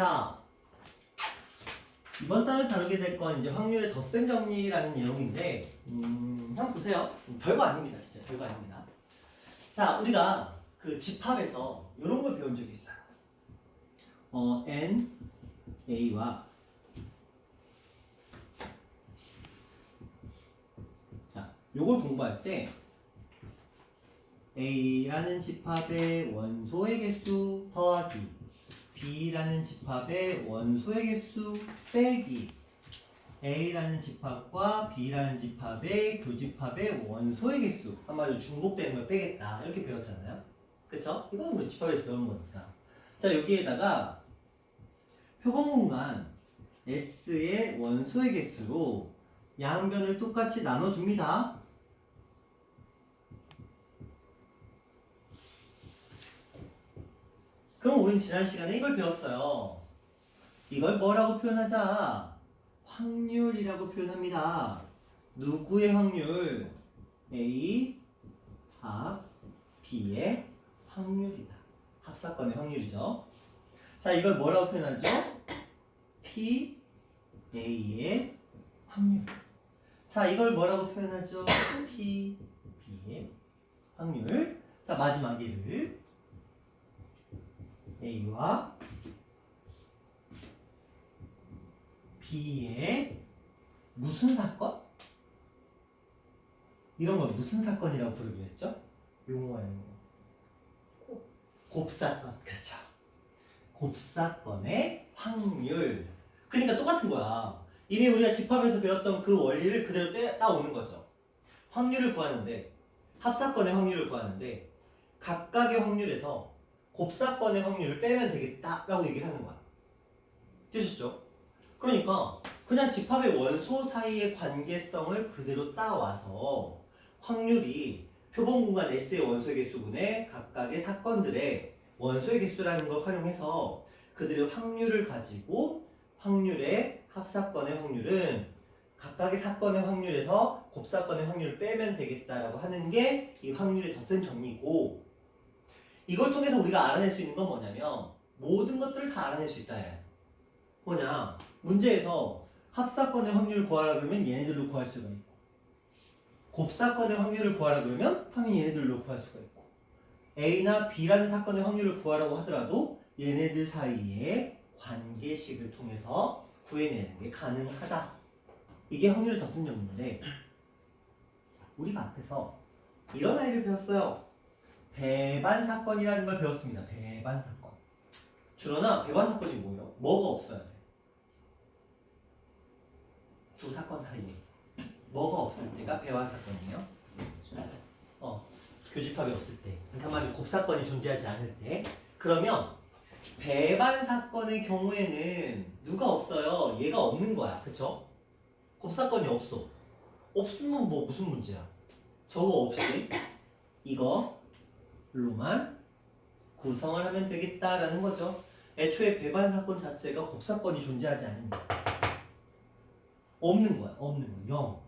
자, 이번 달에 다루게 될 건 이제 확률의 덧셈 정리라는 내용인데, 한번 보세요. 별거 아닙니다, 진짜 별거 아닙니다. 자, 우리가 그 집합에서 이런 걸 배운 적이 있어요. n, a와 자, 요걸 공부할 때 a라는 집합의 원소의 개수 더하기 b라는 집합의 원소의 개수 빼기 a라는 집합과 b라는 집합의 교집합의 원소의 개수 한마디로 중복되는 걸 빼겠다 이렇게 배웠잖아요. 그쵸? 이건 뭐 집합에서 배운 거니까. 자, 여기에다가 표본 공간 S의 원소의 개수로 양변을 똑같이 나눠줍니다. 그럼 우린 지난 시간에 이걸 배웠어요. 이걸 뭐라고 표현하자? 확률이라고 표현합니다. 누구의 확률? A 합 B의 확률이다. 합사건의 확률이죠. 자, 이걸 뭐라고 표현하죠? P A의 확률. 자, 이걸 뭐라고 표현하죠? P B의 확률. 자, 마지막 예를 A와 B의 무슨 사건? 이런 걸 무슨 사건이라고 부르기로 했죠? 용어예요. 곱사건. 그렇죠. 곱사건의 확률. 그러니까 똑같은 거야. 이미 우리가 집합에서 배웠던 그 원리를 그대로 따오는 거죠. 확률을 구하는데, 합사건의 확률을 구하는데 각각의 확률에서 곱사건의 확률을 빼면 되겠다라고 얘기를 하는 거야. 되셨죠? 그러니까 그냥 집합의 원소 사이의 관계성을 그대로 따와서 확률이 표본 공간 S의 원소의 개수분의 각각의 사건들의 원소의 개수라는 걸 활용해서 그들의 확률을 가지고 확률의 합사건의 확률은 각각의 사건의 확률에서 곱사건의 확률을 빼면 되겠다라고 하는 게 이 확률의 덧셈 정리고, 이걸 통해서 우리가 알아낼 수 있는 건 뭐냐면 모든 것들을 다 알아낼 수 있다. 뭐냐, 문제에서 합사건의 확률을 구하라 그러면 얘네들로 구할 수가 있고, 곱사건의 확률을 구하라 그러면 당연히 얘네들로 구할 수가 있고, A나 B라는 사건의 확률을 구하라고 하더라도 얘네들 사이의 관계식을 통해서 구해내는 게 가능하다. 이게 확률의 덧셈 정리인데, 우리가 앞에서 이런 아이를 배웠어요. 배반 사건이라는 걸 배웠습니다. 배반 사건. 주로나 배반 사건이 뭐예요? 뭐가 없어야 돼? 두 사건 사이에 뭐가 없을 때가 배반 사건이에요. 교집합이 없을 때. 그러니까 말이 곱사건이 존재하지 않을 때. 그러면 배반 사건의 경우에는 누가 없어요? 얘가 없는 거야. 그쵸? 곱사건이 없어. 없으면 뭐 무슨 문제야? 저거 없이 이거로만 구성을 하면 되겠다라는 거죠. 애초에 배반 사건 자체가 곱사건이 존재하지 않는 거야. 없는 거야. 없는 거. 0.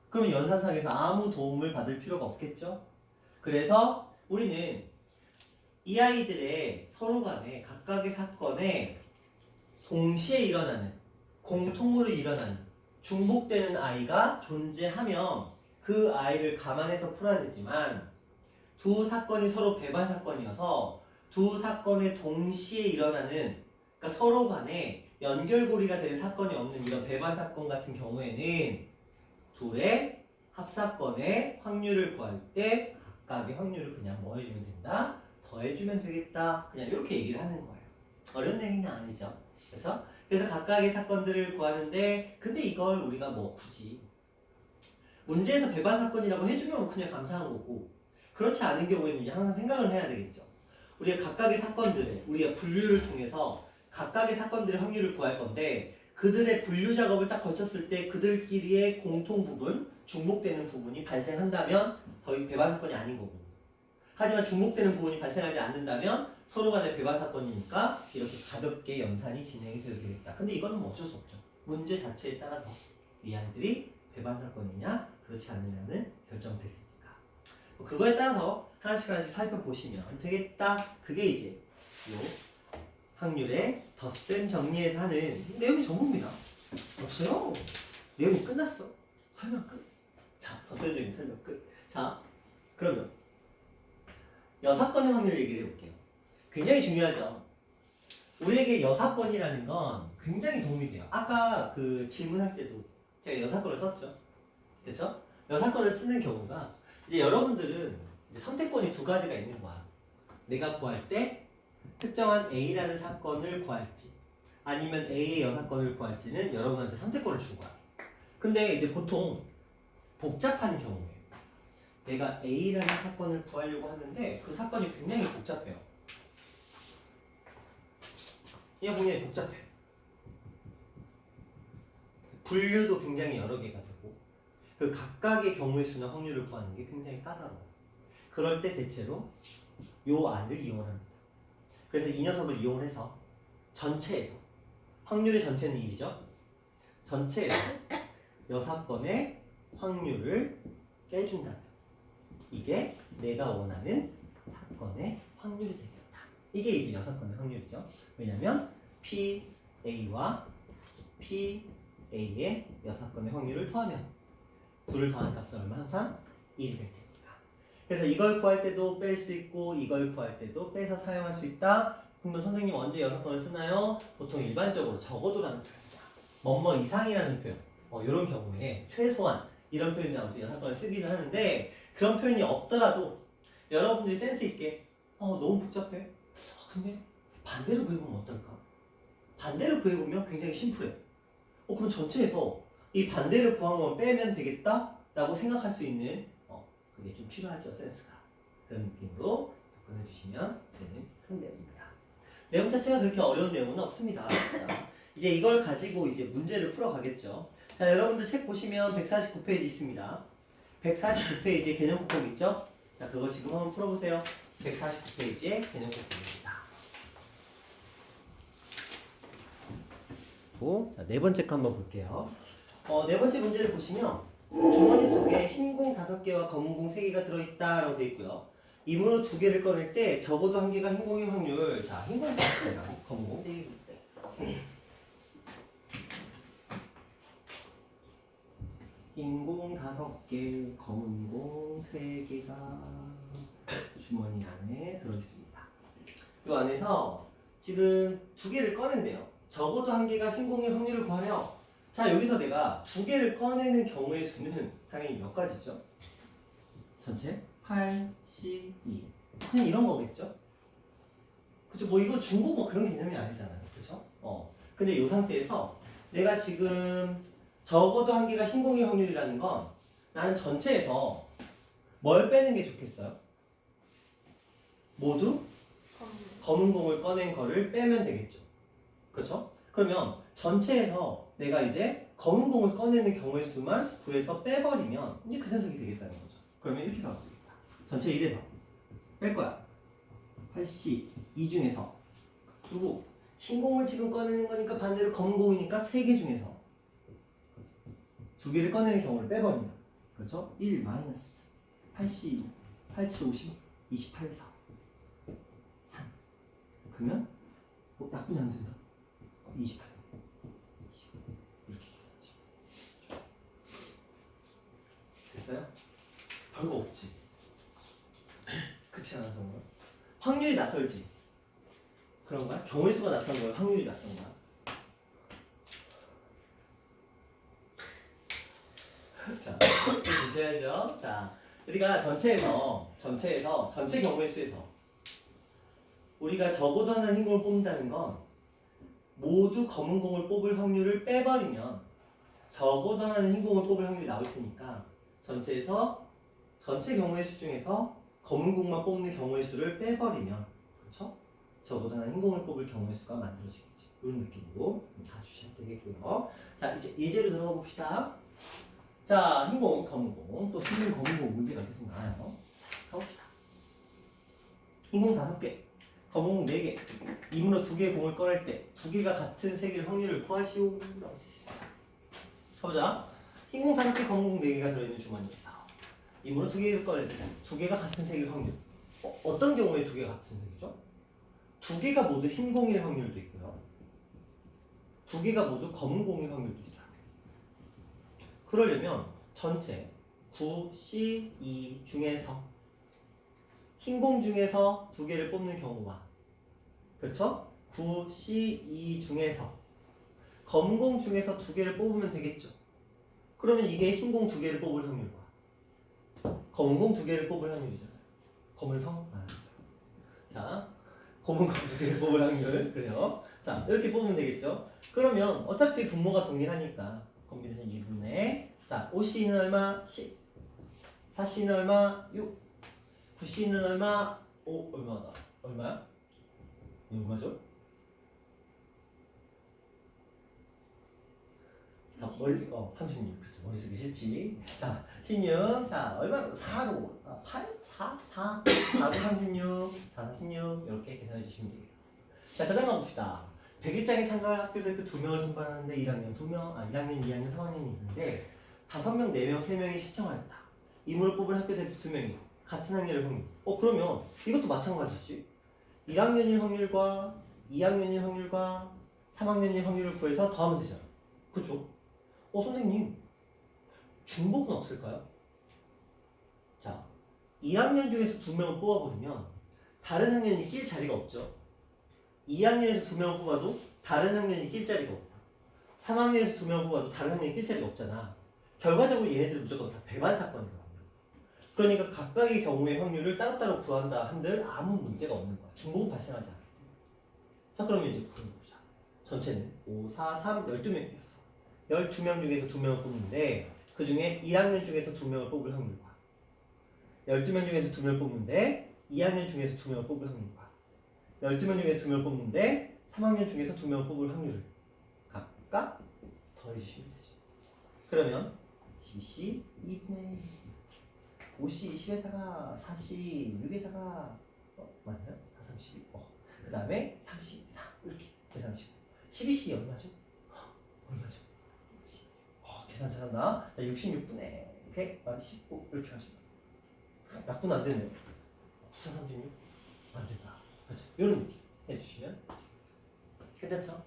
그러면 연산상에서 아무 도움을 받을 필요가 없겠죠? 그래서 우리는 이 아이들의 서로 간에 각각의 사건에 동시에 일어나는, 공통으로 일어나는, 중복되는 아이가 존재하면 그 아이를 감안해서 풀어야 되지만, 두 사건이 서로 배반 사건이어서 두 사건에 동시에 일어나는, 그러니까 서로 간에 연결고리가 되는 사건이 없는 이런 배반 사건 같은 경우에는 둘의 합사건의 확률을 구할 때 각각의 확률을 그냥 뭐 해주면 된다? 더해주면 되겠다. 그냥 이렇게 얘기를 하는 거예요. 어려운 내용은 아니죠. 그래서 각각의 사건들을 구하는데, 근데 이걸 우리가 뭐 굳이 문제에서 배반 사건이라고 해주면 그냥 감사한 거고, 그렇지 않은 경우에는 이제 항상 생각을 해야 되겠죠. 우리가 각각의 사건들을 우리가 분류를 통해서 각각의 사건들의 확률을 구할 건데, 그들의 분류 작업을 딱 거쳤을 때 그들끼리의 공통 부분, 중복되는 부분이 발생한다면 더 배반 사건이 아닌 거고, 하지만 중복되는 부분이 발생하지 않는다면 서로 간의 배반 사건이니까 이렇게 가볍게 연산이 진행이 되어도 되겠다. 근데 이거는 뭐 어쩔 수 없죠. 문제 자체에 따라서 이 아이들이 배반 사건이냐 그렇지 않느냐는 결정될 테니까. 그거에 따라서 하나씩 살펴보시면 되겠다. 그게 이제 요 확률의 덧셈 정리해서 하는 내용이 전부입니다. 없어요. 내용이 끝났어. 설명 끝. 자, 덧셈 정리 설명 끝. 자, 그러면 여사건의 확률 얘기를 해볼게요. 굉장히 중요하죠. 우리에게 여사건이라는 건 굉장히 도움이 돼요. 아까 그 질문할 때도 제가 여사건을 썼죠. 그렇죠? 여사건을 쓰는 경우가 이제 여러분들은 이제 선택권이 두 가지가 있는 거야. 내가 구할 때 특정한 A라는 사건을 구할지 아니면 A의 여사건을 구할지는 여러분한테 선택권을 준 거야. 근데 이제 보통 복잡한 경우에 내가 A라는 사건을 구하려고 하는데 그 사건이 굉장히 복잡해요. 이게 굉장히 복잡해. 분류도 굉장히 여러 개가 되고 그 각각의 경우의 수나 확률을 구하는 게 굉장히 까다로워. 그럴 때 대체로 요 안을 이용합니다. 그래서 이 녀석을 이용해서 전체에서 확률의 전체는 1이죠. 전체에서 여사건의 확률을 빼준다면 이게 내가 원하는 사건의 확률이 되겠다. 이게 이제 여사건의 확률이죠. 왜냐면 PA와 PA의 여사건의 확률을 더하면 둘을 더한 값은 얼마? 항상 1이 될 테니까. 그래서 이걸 구할 때도 뺄 수 있고 이걸 구할 때도 빼서 사용할 수 있다. 그러면 선생님 언제 여사건을 쓰나요? 보통 일반적으로 적어도라는 표현이야. 뭐뭐 이상이라는 표현. 이런 경우에 최소한 이런 표현이 나올 때 여사건을 쓰기도 하는데 그런 표현이 없더라도 여러분들이 센스 있게 너무 복잡해. 근데 반대로 구해보면 어떨까? 반대로 구해보면 굉장히 심플해. 그럼 전체에서 이 반대로 구한 것만 빼면 되겠다? 라고 생각할 수 있는 그게 좀 필요하죠, 센스가. 그런 느낌으로 접근해주시면 되는 큰 내용입니다. 내용 자체가 그렇게 어려운 내용은 없습니다. 자, 이제 이걸 가지고 이제 문제를 풀어가겠죠. 자, 여러분들 책 보시면 149페이지 있습니다. 149페이지에 개념 복합 있죠? 자, 그거 지금 한번 풀어보세요. 149페이지에 개념 복합입니다. 자, 네 번째 거 한번 볼게요. 네 번째 문제를 보시면 주머니 속에 흰 공 5개와 검은 공 3개가 들어있다 라고 되어 있고요. 임으로 2개를 꺼낼 때 적어도 1개가 흰 공의 확률. 자, 흰 공 5개랑 검은 공 4개. 흰 공 5개, 검은 공 3개가 주머니 안에 들어있습니다. 이 안에서 지금 2개를 꺼낸대요. 적어도 1개가 흰 공의 확률을 구하며 자, 여기서 내가 2개를 꺼내는 경우의 수는 당연히 몇 가지죠? 전체 8, 12. 그냥 이런 거겠죠? 그죠? 뭐 이거 중고 뭐 그런 개념이 아니잖아요. 그죠? 근데 이 상태에서 내가 지금 적어도 1개가 흰 공의 확률이라는 건 나는 전체에서 뭘 빼는 게 좋겠어요? 모두 검은 공을 꺼낸 거를 빼면 되겠죠. 그렇죠? 그러면 전체에서 내가 이제 검은 공을 꺼내는 경우의 수만 구해서 빼버리면 이제 그 녀석이 되겠다는 거죠. 그러면 이렇게 가면 되겠다. 전체 1에서 뺄 거야. 80, 이 중에서 누구? 흰 공을 지금 꺼내는 거니까 반대로 검은 공이니까 3개 중에서 2개를 꺼내는 경우를 빼버린다. 그렇죠? 1 마이너스 80, 87, 50, 28, 4, 3. 그러면 나쁘지 않습니다. 28. 이렇게 계산하시면 됐어요? 별거 없지. 그렇지 않아 정말? 확률이 낯설지? 그런 거야? 경우의 수가 낯선 거야? 확률이 낯선 거야? 자, 주셔야죠. 자, 우리가 전체 경우의 수에서 우리가 적어도 하나 흰 공을 뽑는다는 건 모두 검은 공을 뽑을 확률을 빼버리면 적어도 하나는 흰 공을 뽑을 확률이 나올 테니까 전체 경우의 수 중에서 검은 공만 뽑는 경우의 수를 빼버리면 그렇죠? 적어도 하나 흰 공을 뽑을 경우의 수가 만들어지겠지. 이런 느낌으로 다 주셔야 되겠고요. 자, 이제 예제로 들어가 봅시다. 자, 흰 공, 검은 공, 또 흰 공, 검은 공 문제가 계속 나와요. 자, 가봅시다. 흰 공 5개, 검은 공 4개, 임으로 2개의 공을 꺼낼 때 2개가 같은 색일 확률을 구하시오 라고 되어 있습니다. 가보자. 흰 공 5개, 검은 공 4개가 들어있는 주머니에서 임으로 2개를 꺼낼 때 2개가 같은 색일 확률. 어떤 경우에 2개가 같은 색이죠? 두 개가 모두 흰 공일 확률도 있고요. 두 개가 모두 검은 공일 확률도 있어요. 그러려면 전체 9, C, 2 중에서 흰 공 중에서 두 개를 뽑는 경우와 그렇죠? 9, C, 2 중에서 검은 공 중에서 두 개를 뽑으면 되겠죠. 그러면 이게 흰 공 두 개를 뽑을 확률과 검은 공 두 개를 뽑을 확률이잖아요. 검은 성? 알았어요. 자, 검은 공 두 개를 뽑을 확률. 그래요. 자, 이렇게 뽑으면 되겠죠. 그러면 어차피 분모가 동일하니까 콤비네이션 2분의 자, 5C는 얼마? 10. 4C는 얼마? 6. 9C는 얼마? 5. 얼마다? 얼마야? 이거 얼마죠? 자, 멀리 36. 그렇죠. 머리 쓰기 싫지. 자, 16. 자, 얼마로? 4로. 8? 4? 4? 4로 36. 4, 46. 이렇게 계산해 주시면 돼요. 자, 그 다음 가봅시다. 100일장에 참가할 학교 대표 2명을 선발하는데 1학년 2명, 1학년, 2학년, 3학년이 있는데 5명, 4명, 3명이 신청하였다. 임무를 뽑을 학교 대표 2명이 같은 학년일 확률. 그러면 이것도 마찬가지지. 1학년일 확률과 2학년일 확률과 3학년일 확률을 구해서 더하면 되잖아. 그렇죠? 선생님, 중복은 없을까요? 자, 1학년 중에서 2명을 뽑아버리면 다른 학년이 낄 자리가 없죠. 2학년에서 2명을 뽑아도 다른 학년이 낄 자리가 없고 3학년에서 2명을 뽑아도 다른 학년이 낄 자리가 없잖아. 결과적으로 얘네들은 무조건 다 배반 사건이거든요. 그러니까 각각의 경우의 확률을 따로따로 구한다 한들 아무 문제가 없는 거야. 중복은 발생하지 않아. 자, 그러면 이제 구해보자. 전체는 5, 4, 3, 12명이었어. 12명 중에서 2명을 뽑는데 그 중에 1학년 중에서 2명을 뽑을 확률과 12명 중에서 2명을 뽑는데 2학년 중에서 2명을 뽑을 확률과 12명 중에서 2명을 뽑는데 3학년 중에서 2명을 뽑을 확률을 각각 더해주시면 되죠. 그러면 12C 2분의 5C 10에다가 4C 6에다가 맞나요? 4, 3, 12. 그 다음에 3C 4 이렇게 계산하시고 12C 얼마죠? 얼마죠? 계산 잘한다. 자, 66분의 100, 19 이렇게 하시면 약분 안 되네요. 9, 4, 36 안 된다. 그렇죠? 이런 느낌 해주시면 괜찮죠?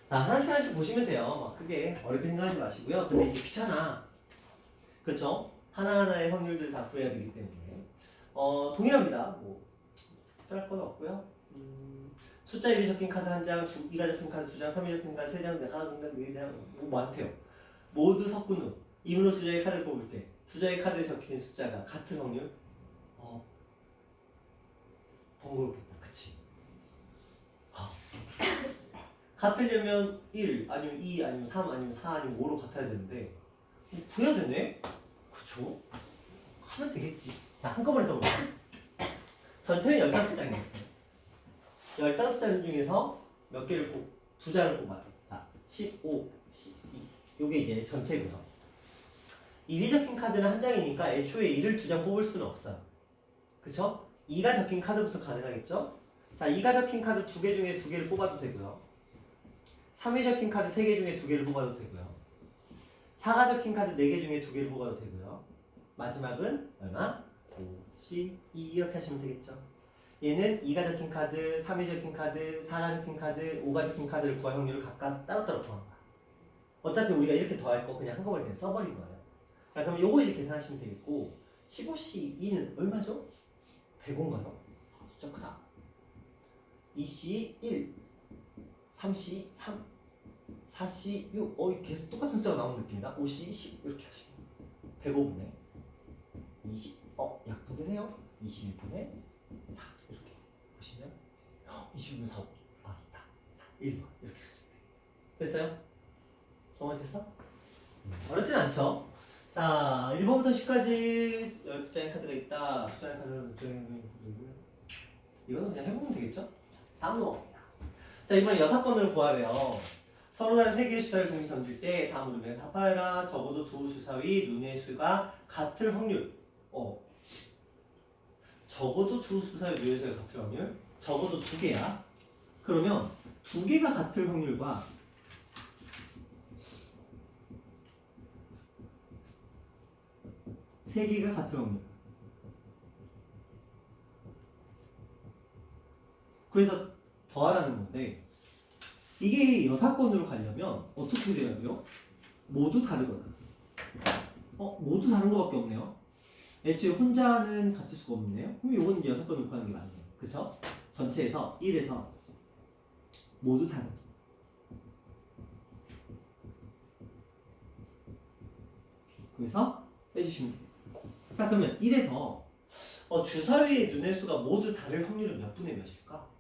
자, 하나씩 하나씩 보시면 돼요. 막 크게 어렵게 생각하지 마시고요. 근데 이제 귀찮아. 그렇죠? 하나하나의 확률들 다 구해야 되기 때문에 동일합니다. 뭐 특별할 건 없고요. 숫자 1이 적힌 카드 한 장, 2가 적힌 카드 2장, 3이 적힌 카드 3장, 4가 적힌 카드 4장, 뭐 많대요. 모두 섞은 후 임으로 두 장의 카드를 뽑을 때 두 장의 카드에 적힌 숫자가 같은 확률? 번거롭겠다. 그치? 같으려면 1, 아니면 2, 아니면 3, 아니면 4, 아니면 5로 같아야 되는데 구해야 되네? 그쵸? 하면 되겠지. 자, 한꺼번에 써볼게요. 전체는 15장이었어요. 15장 중에서 몇 개를 두 장을 뽑아요. 자, 15, 12. 요게 이제 전체고요. 1이 적힌 카드는 한 장이니까 애초에 1을 두 장 뽑을 수는 없어요. 그쵸? 2가 적힌 카드부터 가능하겠죠? 자, 2가 적힌 카드 2개 중에 2개를 뽑아도 되고요. 3이 적힌 카드 3개 중에 2개를 뽑아도 되고요. 4가 적힌 카드 4개 중에 2개를 뽑아도 되고요. 마지막은 얼마? 5, 10, 2 이렇게 하시면 되겠죠. 얘는 2가 적힌 카드, 3이 적힌 카드, 4가 적힌 카드, 5가 적힌 카드를 구할 확률을 각각 따로따로 구한 거야. 어차피 우리가 이렇게 더할 거 그냥 한꺼번에 그냥 써버린 거예요. 자, 그럼 요거 이렇게 계산하시면 되겠고 15C 2는 얼마죠? 105인가요? 숫자 크다. 2C 1, 3C 3, 4C 6. 계속 똑같은 숫자가 나오는 느낌이다. 5C 10 이렇게 하시면 105분의 20. 약분되네요. 21분의 4 이렇게 보시면 21분의 4. 있다. 1번 이렇게 하시면 돼요. 됐어요? 정말 됐어? 어렵진 않죠? 자, 1번부터 10까지 12장의 카드가 있다. 2장의 카드를 2장의 이거는 그냥 해보면 되겠죠? 다음 넘어갑니다. 자, 이번에 6건을 구하래요. 서로 다른 3개의 주사를 동시에 던질 때 다음 문제는 답하여라. 적어도 두 주사위 눈의 수가 같을 확률. 적어도 두 주사위 눈의 수가 같을 확률. 적어도 2개야. 그러면 2개가 같을 확률과 3개가 같을 확률. 그래서 더하라는 건데 이게 여사건으로 가려면 어떻게 돼야 돼요? 모두 다르거든. 모두 다른 거밖에 없네요. 애초에 혼자는 같을 수가 없네요. 그럼 이건 이제 여사건으로 가는 게 맞네요. 그쵸? 전체에서 1에서 모두 다른. 그래서 빼주시면 돼요. 자, 그러면 1에서 주사위의 눈의 수가 모두 다를 확률은 몇 분의 몇일까?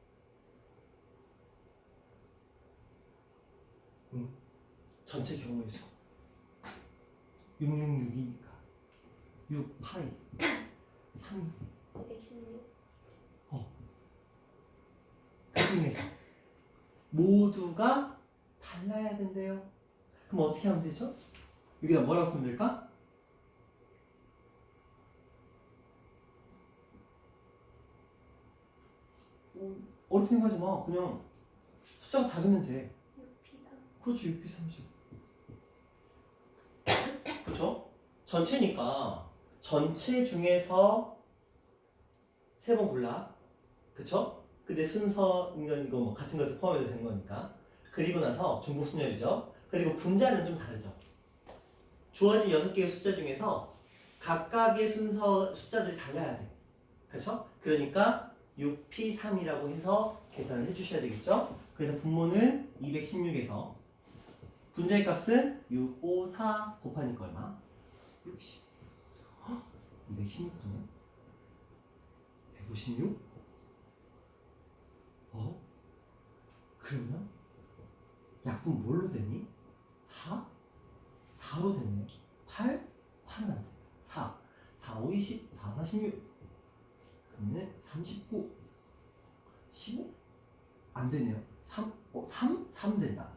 전체 경우의 수 666이니까 6 파이 3 116. 그 중에서 모두가 달라야 된대요. 그럼 어떻게 하면 되죠? 여기다 뭐라고 쓰면 될까? 어렵게 생각하지 마. 그냥 숫자가 다르면 돼. 6P3. 그렇죠. 6p30. 그렇죠? 전체니까 전체 중에서 3번 골라. 그쵸? 근데 순서 이거 뭐 같은 것을 포함해도 되는 거니까. 그리고 나서 중복순열이죠. 그리고 분자는 좀 다르죠. 주어진 6개의 숫자 중에서 각각의 순서 숫자들이 달라야 돼. 그렇죠? 그러니까 6p3이라고 해서 계산을 해주셔야 되겠죠? 그래서 분모는 216에서 분자의 값은 654 곱하니까 얼마? 60. 216분의 156? 그러면 약분 뭘로 되니? 4? 4로 됐네. 8? 8은 안 돼. 4. 4, 5, 20. 4, 4, 16. 그러면 39. 15? 안 되네요. 3? 3 된다.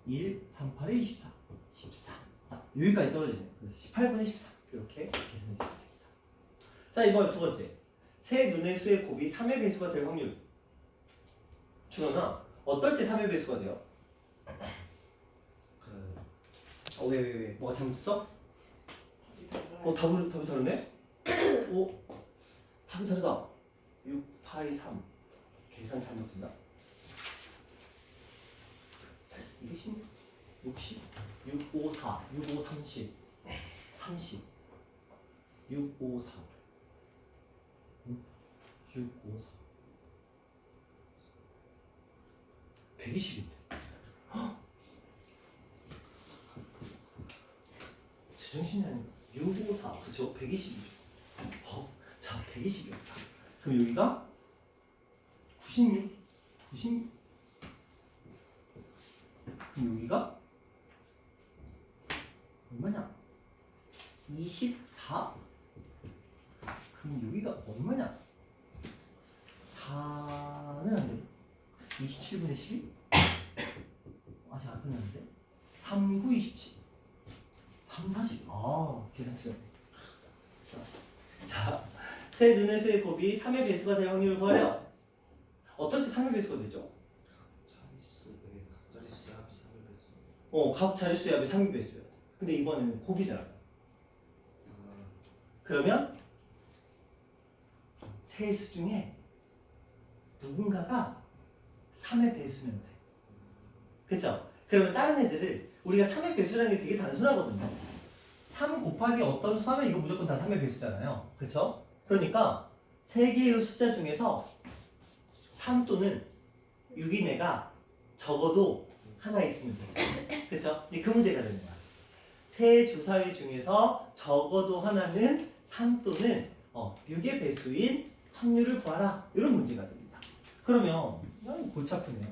1, 3, 8에 24. 14. 자, 여기까지 떨어지네요. 그래서 18분의 14. 이렇게 계산해 주시면 됩니다. 자, 이번에 두 번째. 세 눈의 수의 곱이 3의 배수가 될 확률. 준원아, 어떨 때 3의 배수가 돼요? 왜? 뭐가 잘못됐어? 답이 다르네? 답이 다르다. 6, 파이 3. 계산 잘못된다. 216, 60, 6, 5, 4, 6, 5, 30, 30, 6, 5, 4, 6, 5, 4. 120인데. 제정신이 아니고 6, 5, 4. 그쵸? 120이죠. 자, 120이었다. 그럼 여기가 96, 96. 그럼 여기가 얼마냐? 24. 그럼 여기가 얼마냐? 4는 안 되고 27분의 12? 아직 안 끝났는데? 3, 9, 27. 3, 40. 계산 틀렸네. 자, 세 눈의 수의 곱이 3의 배수가 될 확률을 구하려. 어떨 때 3의 배수가 되죠? 각 자릿수의 합이 3의 배수야. 근데 이번에는 곱이잖아. 그러면 세 수 중에 누군가가 3의 배수면 돼. 그쵸? 그러면 다른 애들을 우리가 3의 배수라는 게 되게 단순하거든요. 3 곱하기 어떤 수 하면 이거 무조건 다 3의 배수잖아요. 그쵸? 그러니까 3개의 숫자 중에서 3 또는 6인 애가 적어도 하나 있으면 되죠. 그쵸? 그 문제가 되는 거야. 세 주사위 중에서 적어도 하나는 3 또는 6의 배수인 확률을 구하라. 이런 문제가 됩니다. 그러면 골치 아프네요.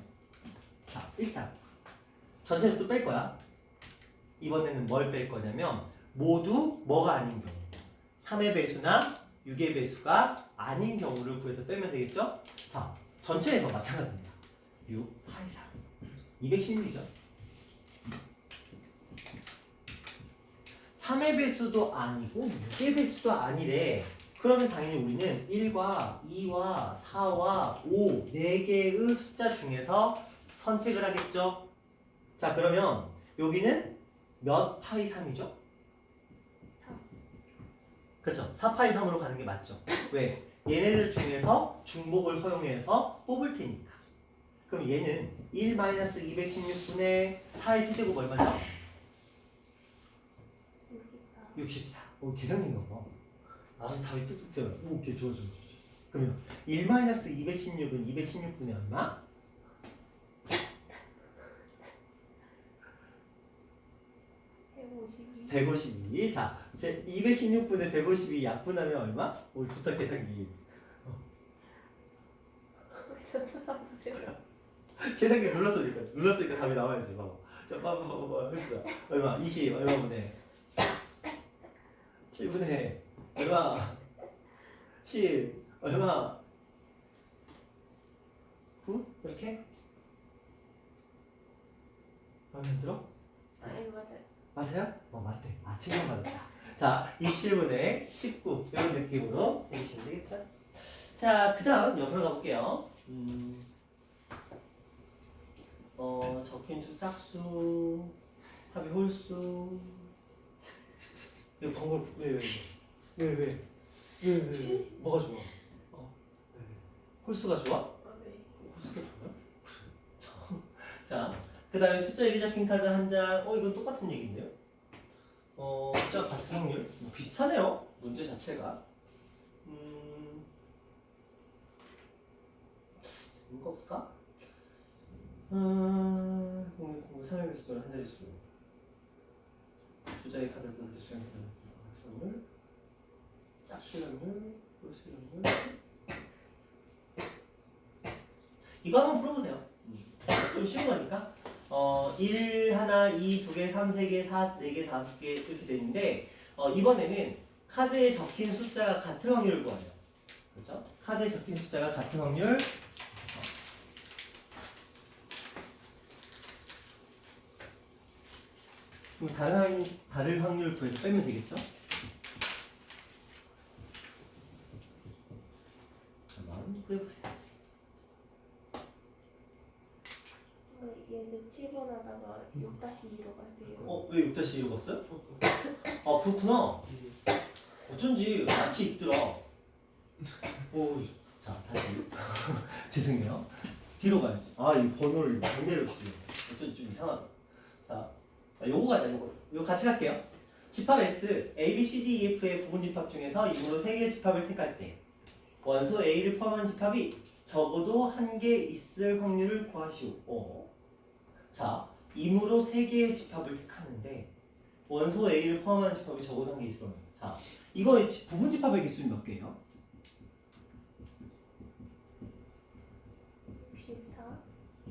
자, 일단 전체에서 또 뺄 거야. 이번에는 뭘 뺄 거냐면 모두 뭐가 아닌 경우 3의 배수나 6의 배수가 아닌 경우를 구해서 빼면 되겠죠? 자, 전체에서 마찬가지입니다. 6, 파이 3 216이죠. 3의 배수도 아니고 6의 배수도 아니래. 그러면 당연히 우리는 1과 2와 4와 5 4개의 숫자 중에서 선택을 하겠죠. 자, 그러면 여기는 몇 파이 3이죠? 4. 그렇죠. 4파이 3으로 가는 게 맞죠. 왜? 얘네들 중에서 중복을 허용해서 뽑을 테니까. 그럼 얘는 1-216분의 4의 세제곱 얼마죠? 64. 64. 오, 계산기인가 봐. 알아서 답이 뚝뚝 튀어요. 오, 오케이, 좋아. 그러면 1-216은 216분의 얼마? 152. 152. 자, 216분의 152 약분하면 얼마? 오, 좋다, 계산기. 거기서 찾아보세요. 계산기 눌렀으니까 답이 나와야지. 봐봐. 자, 봐봐. 해보자. 얼마? 20. 얼마분의? 7분의 얼마? 10. 얼마? 9? 이렇게? 마음에 안 들어? 아니 맞아요. 맞아요? 맞대. 친구 맞았다. 자, 27분의 19. 이런 느낌으로 해주시면 되겠죠? 자, 그 다음 옆으로 가볼게요. 적힌수 짝수, 합의 홀수. 이거 번걸 왜? 뭐가 좋아? 홀수가 좋아? 아 네. 홀수가 좋아? 자, 그 다음에 숫자 1이 잡힌 카드 한 장. 이건 똑같은 얘기인데요. 숫자 같은 확률. 비슷하네요. 문제 자체가. 뭔가 없을까? 공부 3회에서 한 자릿수. 두 장의 카드를 본데 수행하는 확률, 짝수량률, 홀수량률. 이거 한번 풀어보세요. 좀 쉬운 거니까. 1, 하나, 2, 2개, 3, 3개, 4, 4개, 5개 이렇게 되는데 이번에는 카드에 적힌 숫자가 같은 확률을 구하죠. 그렇죠? 카드에 적힌 숫자가 같은 확률. 그럼 다른 확률 구해서 빼면 되겠죠? 한번 구해보세요. 얘는 7번 하다가 6-2로 가세요. 왜 6-2로 갔어요? 그렇구나. 어쩐지 마치 있더라. 자, 다시. 죄송해요. 뒤로 가야지. 이 번호를 반대로 주세요. 어쩐지 좀 이상하다. 자, 요거 가자, 요거 같이 갈게요. 집합 S, A, B, C, D, E, F의 부분 집합 중에서 이므로 3개의 집합을 택할 때 원소 A를 포함한 집합이 적어도 1개 있을 확률을 구하시오. 자, 이므로 3개의 집합을 택하는데 원소 A를 포함한 집합이 적어도 1개 있을 확률. 자, 이거의 부분 집합의 개수는 몇 개예요? 64.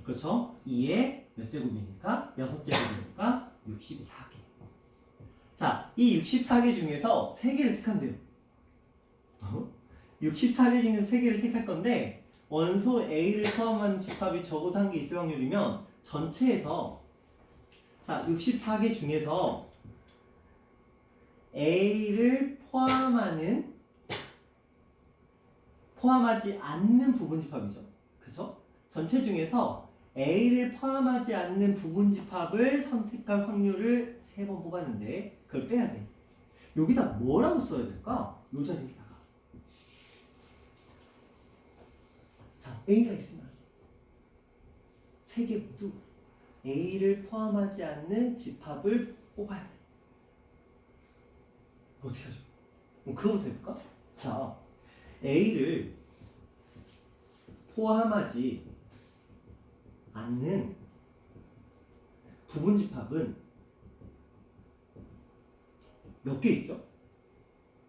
그렇죠? 2의 몇 제곱이니까? 6제곱이니까 64개. 자, 이 64개 중에서 3개를 택한대요. 64개 중에서 3개를 택할 건데 원소 A를 포함한 집합이 적어도 1개 있을 확률이면 전체에서 64개 중에서 A를 포함하지 않는 부분 집합이죠. 그렇죠? 전체 중에서 A를 포함하지 않는 부분 집합을 선택할 확률을 3번 뽑았는데 그걸 빼야 돼. 여기다 뭐라고 써야 될까? 요 자리에다가. 자, A가 있으면 3개 모두 A를 포함하지 않는 집합을 뽑아야 돼. 어떻게 하죠? 그럼 그거부터 해볼까? 자, A를 포함하지 않는 부분 집합은 몇 개 있죠?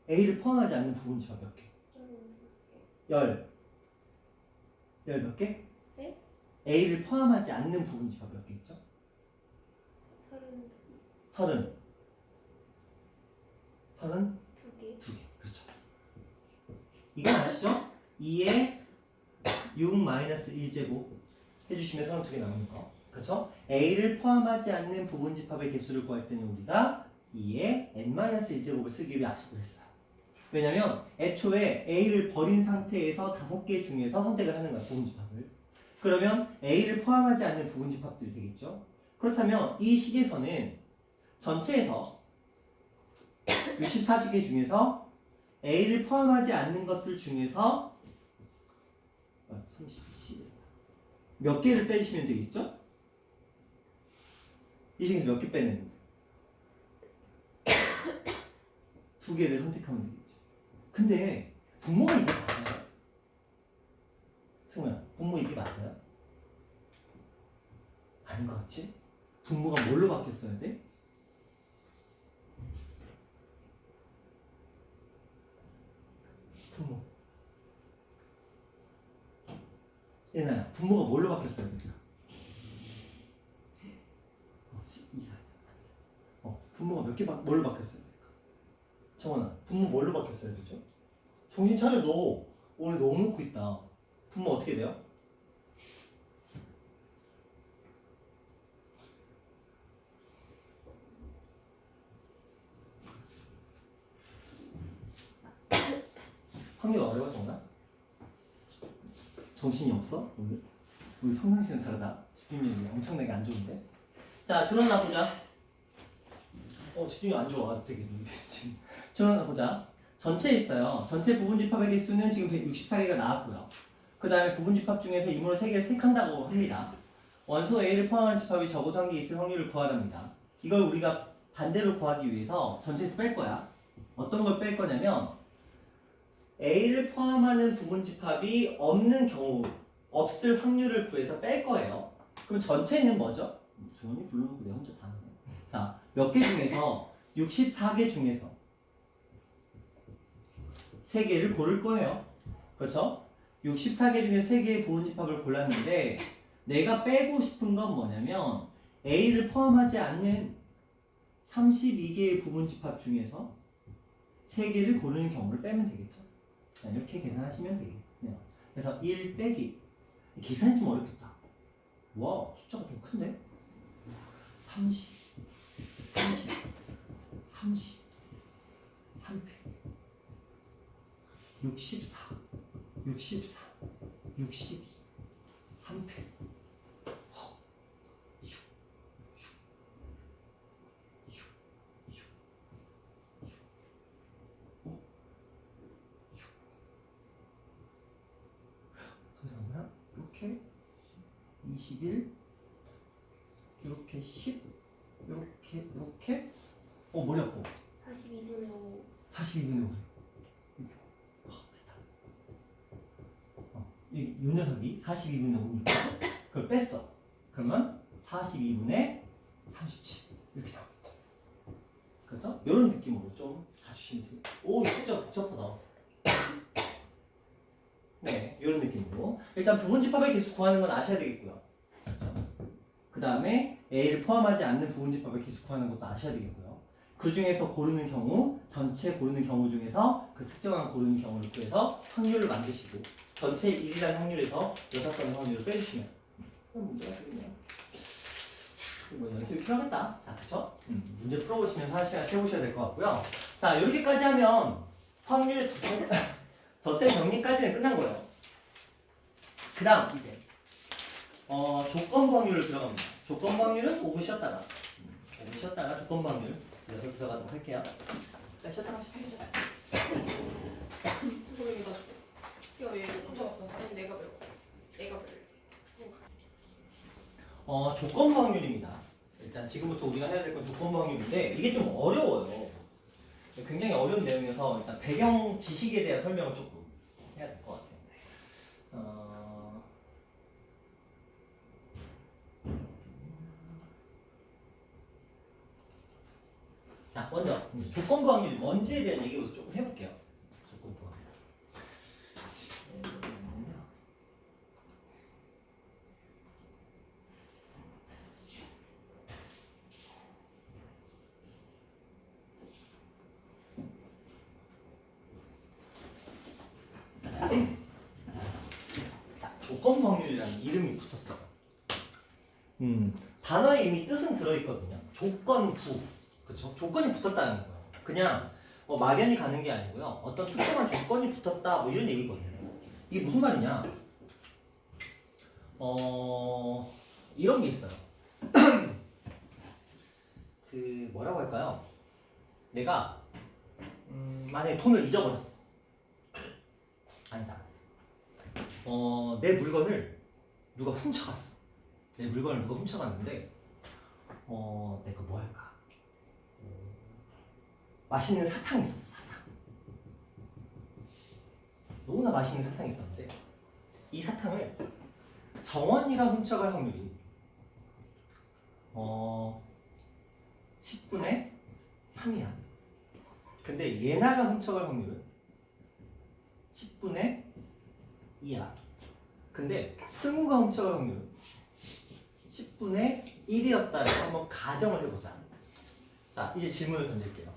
A를 포함하지 않는 부분 집합 몇 개? 10 몇 개? 네? A를 포함하지 않는 부분 집합 몇 개 있죠? 30 32개. 2개. 그렇죠. 이건 아시죠? 2에 6-1제곱 해주시면 32개 나오는 거. 그렇죠? A를 포함하지 않는 부분 집합의 개수를 구할 때는 우리가 2에 n-1제곱을 쓰기로 약속을 했어요. 왜냐면 애초에 A를 버린 상태에서 5개 중에서 선택을 하는 거야, 부분 집합을. 그러면 A를 포함하지 않는 부분 집합들이 되겠죠? 그렇다면 이 식에서는 전체에서 64개 중에서 A를 포함하지 않는 것들 중에서 30, 10, 몇 개를 빼시면 되겠죠? 이 중에서 몇 개 빼는? 두 개를 선택하면 되겠죠. 근데 분모가 이게 맞아요? 승우야, 분모 이게 맞아요? 아닌 것 같지? 분모가 뭘로 바뀌었어야 돼? 분모. 얘나야, 분모가 뭘로 바뀌었어야 돼? 분모가 뭘로 바뀌었어야 될까? 정원아, 분모 뭘로 바뀌었어야 되죠? 정신 차려, 너 오늘 너무 놓고 있다. 분모 어떻게 돼요? 확률 어려워, 정원아? 정신이 없어? 오늘? 우리 평상시는 다르다. 집중력이 엄청나게 안 좋은데? 자, 줄어나 보자. 집중이 안 좋아. 되게 지금. 줄어나 보자. 전체 있어요. 전체 부분집합의 개수는 지금 164개가 나왔고요. 그 다음에 부분집합 중에서 이문을 3개를 택한다고 합니다. 원소 A를 포함한 집합이 적어도 한 개 있을 확률을 구하랍니다. 이걸 우리가 반대로 구하기 위해서 전체에서 뺄 거야. 어떤 걸 뺄 거냐면 A를 포함하는 부분집합이 없는 경우, 없을 확률을 구해서 뺄 거예요. 그럼 전체는 뭐죠? 주원이 불러놓고 내 혼자 다 하네. 자, 몇 개 중에서 64개 중에서 3개를 고를 거예요. 그렇죠? 64개 중에 3개의 부분집합을 골랐는데 내가 빼고 싶은 건 뭐냐면 A를 포함하지 않는 32개의 부분집합 중에서 3개를 고르는 경우를 빼면 되겠죠. 자, 이렇게 계산하시면 되겠네요. 그래서 1 빼기. 계산이 좀 어렵겠다. 와, 숫자가 좀 큰데? 30, 30, 30, 3패, 64, 64, 62, 3패, 6, 6, 6, 6, 6, 5, 6. 잠깐만요. 이렇게 21, 이렇게 10, 이렇게 머리 아파. 42분의 5. 42분의 5. 이렇게. 됐다. 이 녀석이 42분의 5니까 그걸 뺐어. 그러면 42분의 37 이렇게 나오겠죠. 그렇죠? 이런 느낌으로 좀 가주시면 돼요. 오, 이 숫자 복잡하다. 네, 이런 느낌으로 일단 부분집합의 개수 구하는 건 아셔야 되겠고요. 그렇죠? 그 다음에 A를 포함하지 않는 부분집합의 개수 구하는 것도 아셔야 되겠고요. 그 중에서 고르는 경우, 전체 고르는 경우 중에서 그 특정한 고르는 경우를 구해서 확률을 만드시고 전체 1이라는 확률에서 6가지 확률을 빼주시면 문제가 되겠네요. 자, 이거 연습이 필요하겠다. 자, 그쵸? 문제 풀어보시면서 한 시간 쉬어보셔야 될 것 같고요. 자, 이렇게까지 하면 확률의 덧셈 정리까지는 끝난 거예요. 그 다음 이제 조건부 확률을 들어갑니다. 조건부 확률은 5분 쉬었다가 5분 쉬었다가 조건부 확률 그래서 들어가도록 할게요. 자, 쉬었다가 시작해줘. 모르겠다. 이거 왜 혼자 왔다? 아니 내가 배워. 내가 배워. 조건부 확률입니다. 일단 지금부터 우리가 해야 될 건 조건부 확률인데 이게 좀 어려워요. 굉장히 어려운 내용이어서 일단 배경 지식에 대한 설명을 조금 해야 될 것 같아요. 자, 먼저 조건부 확률이 뭔지에 대한 얘기부터 조금 해볼게요. 조건부 확률. 조건부 확률이라는 이름이 붙었어. 단어에 이미 뜻은 들어있거든요. 조건부. 그쵸? 조건이 붙었다는 거예요. 그냥 막연히 가는 게 아니고요. 어떤 특정한 조건이 붙었다 뭐 이런 얘기거든요. 이게 무슨 말이냐? 이런 게 있어요. 그 뭐라고 할까요? 내가 만약에 돈을 잊어버렸어. 아니다. 내 물건을 누가 훔쳐갔어. 내 물건을 누가 훔쳐갔는데 내가 뭐 할까? 맛있는 사탕이 있었어. 사탕. 너무나 맛있는 사탕이 있었는데 이 사탕을 정원이가 훔쳐갈 확률이 10분의 3이야. 근데 예나가 훔쳐갈 확률은 10분의 2야. 근데 승우가 훔쳐갈 확률은 10분의 1이었다라고 한번 가정을 해보자. 자, 이제 질문을 던질게요.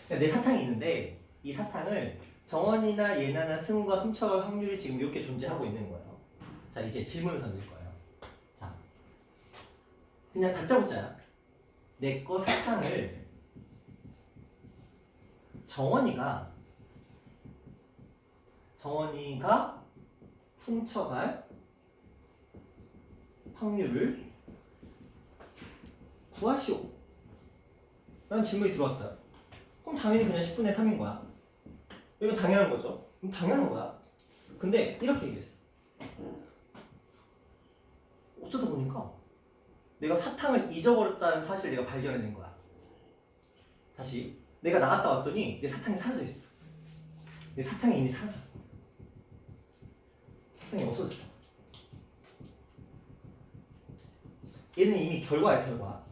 그러니까 내 사탕이 있는데 이 사탕을 정원이나 예나나 승우가 훔쳐갈 확률이 지금 이렇게 존재하고 있는 거예요. 자, 이제 질문을 던질 거예요. 자, 그냥 다짜고짜야. 내 거 사탕을 정원이가 훔쳐갈 확률을 구하시오. 라는 질문이 들어왔어요. 그럼 당연히 그냥 10분의 3인 거야. 이거 당연한 거죠. 그럼 당연한 거야. 근데 이렇게 얘기했어. 어쩌다 보니까 내가 사탕을 잊어버렸다는 사실을 내가 발견해낸 거야. 다시 내가 나갔다 왔더니 내 사탕이 사라져 있어. 내 사탕이 이미 사라졌어. 사탕이 없어졌어. 얘는 이미 결과야, 결과.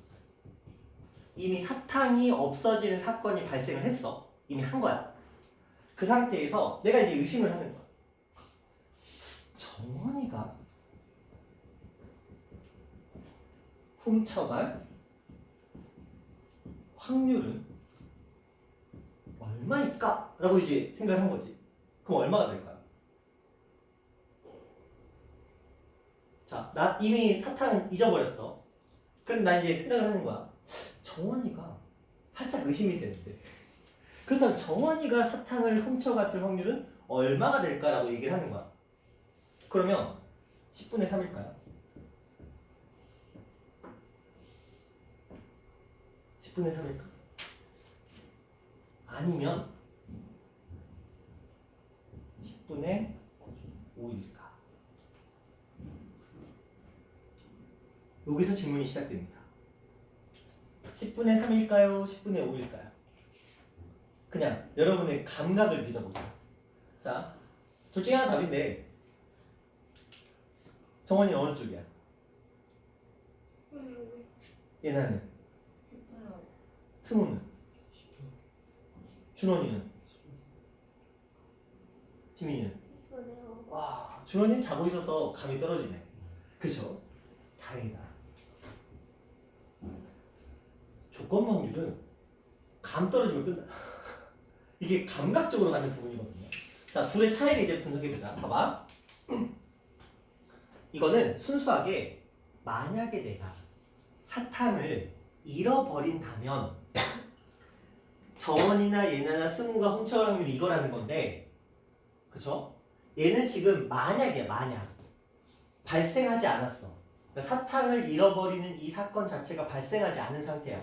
이미 사탕이 없어지는 사건이 발생을 했어. 이미 한 거야. 그 상태에서 내가 이제 의심을 하는 거야. 정원이가 훔쳐갈 확률은 얼마일까? 라고 이제 생각을 한 거지. 그럼 얼마가 될까요? 자, 나 이미 사탕은 잊어버렸어. 그럼 난 이제 생각을 하는 거야. 정원이가 살짝 의심이 되는데 그렇다면 정원이가 사탕을 훔쳐갔을 확률은 얼마가 될까라고 얘기를 하는 거야. 그러면 10분의 3일까요? 10분의 3일까? 아니면 10분의 5일까? 여기서 질문이 시작됩니다. 10분의 3일까요? 10분의 5일까요? 그냥 여러분의 감각을 믿어보세요. 자, 둘 중에 하나 답인데 정원이 어느 쪽이야? 예나는? 승우는? 준원이는? 지민이는? 와, 준원이는 자고 있어서 감이 떨어지네. 그죠? 다행이다. 조건 확률은 감 떨어지면 끝나. 이게 감각적으로 가는 부분이거든요. 자, 둘의 차이를 이제 분석해보자. 봐봐. 이거는 순수하게 만약에 내가 사탕을 잃어버린다면 정원이나 예나나 승우가 훔쳐갈 확률이 이거라는 건데, 그쵸? 얘는 지금 만약이야, 만약. 발생하지 않았어. 그러니까 사탕을 잃어버리는 이 사건 자체가 발생하지 않은 상태야.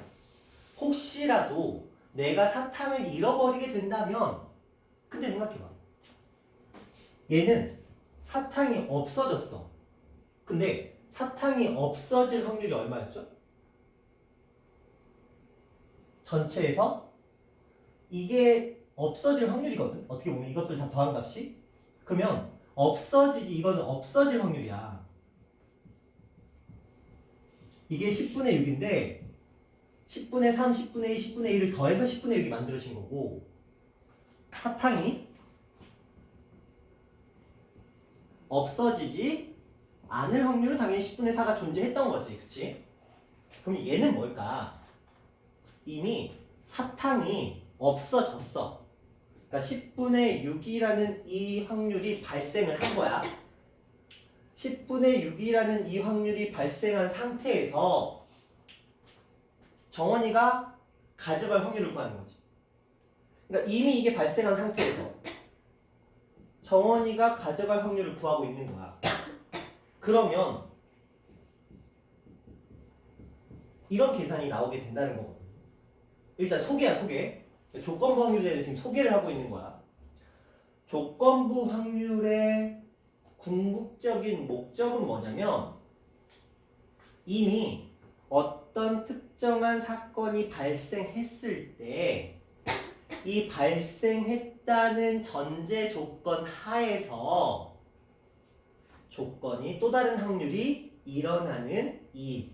혹시라도 내가 사탕을 잃어버리게 된다면, 근데 생각해봐. 얘는 사탕이 없어졌어. 근데 사탕이 없어질 확률이 얼마였죠? 전체에서 이게 없어질 확률이거든. 어떻게 보면 이것들 다 더한 값이. 그러면 없어지지, 이거는 없어질 확률이야. 이게 10분의 6인데 10분의 3, 10분의 2, 10분의 1을 더해서 10분의 6이 만들어진 거고, 사탕이 없어지지 않을 확률은 당연히 10분의 4가 존재했던 거지. 그치? 그럼 얘는 뭘까? 이미 사탕이 없어졌어. 그러니까 10분의 6이라는 이 확률이 발생을 한 거야. 10분의 6이라는 이 확률이 발생한 상태에서 정원이가 가져갈 확률을 구하는 거지. 그러니까 이미 이게 발생한 상태에서 정원이가 가져갈 확률을 구하고 있는 거야. 그러면 이런 계산이 나오게 된다는 거거든. 일단 소개야, 소개. 조건부 확률에 대해서 지금 소개를 하고 있는 거야. 조건부 확률의 궁극적인 목적은 뭐냐면 이미 어떤 특정한 사건이 발생했을 때 이 발생했다는 전제 조건 하에서 조건이 또 다른 확률이 일어나는 이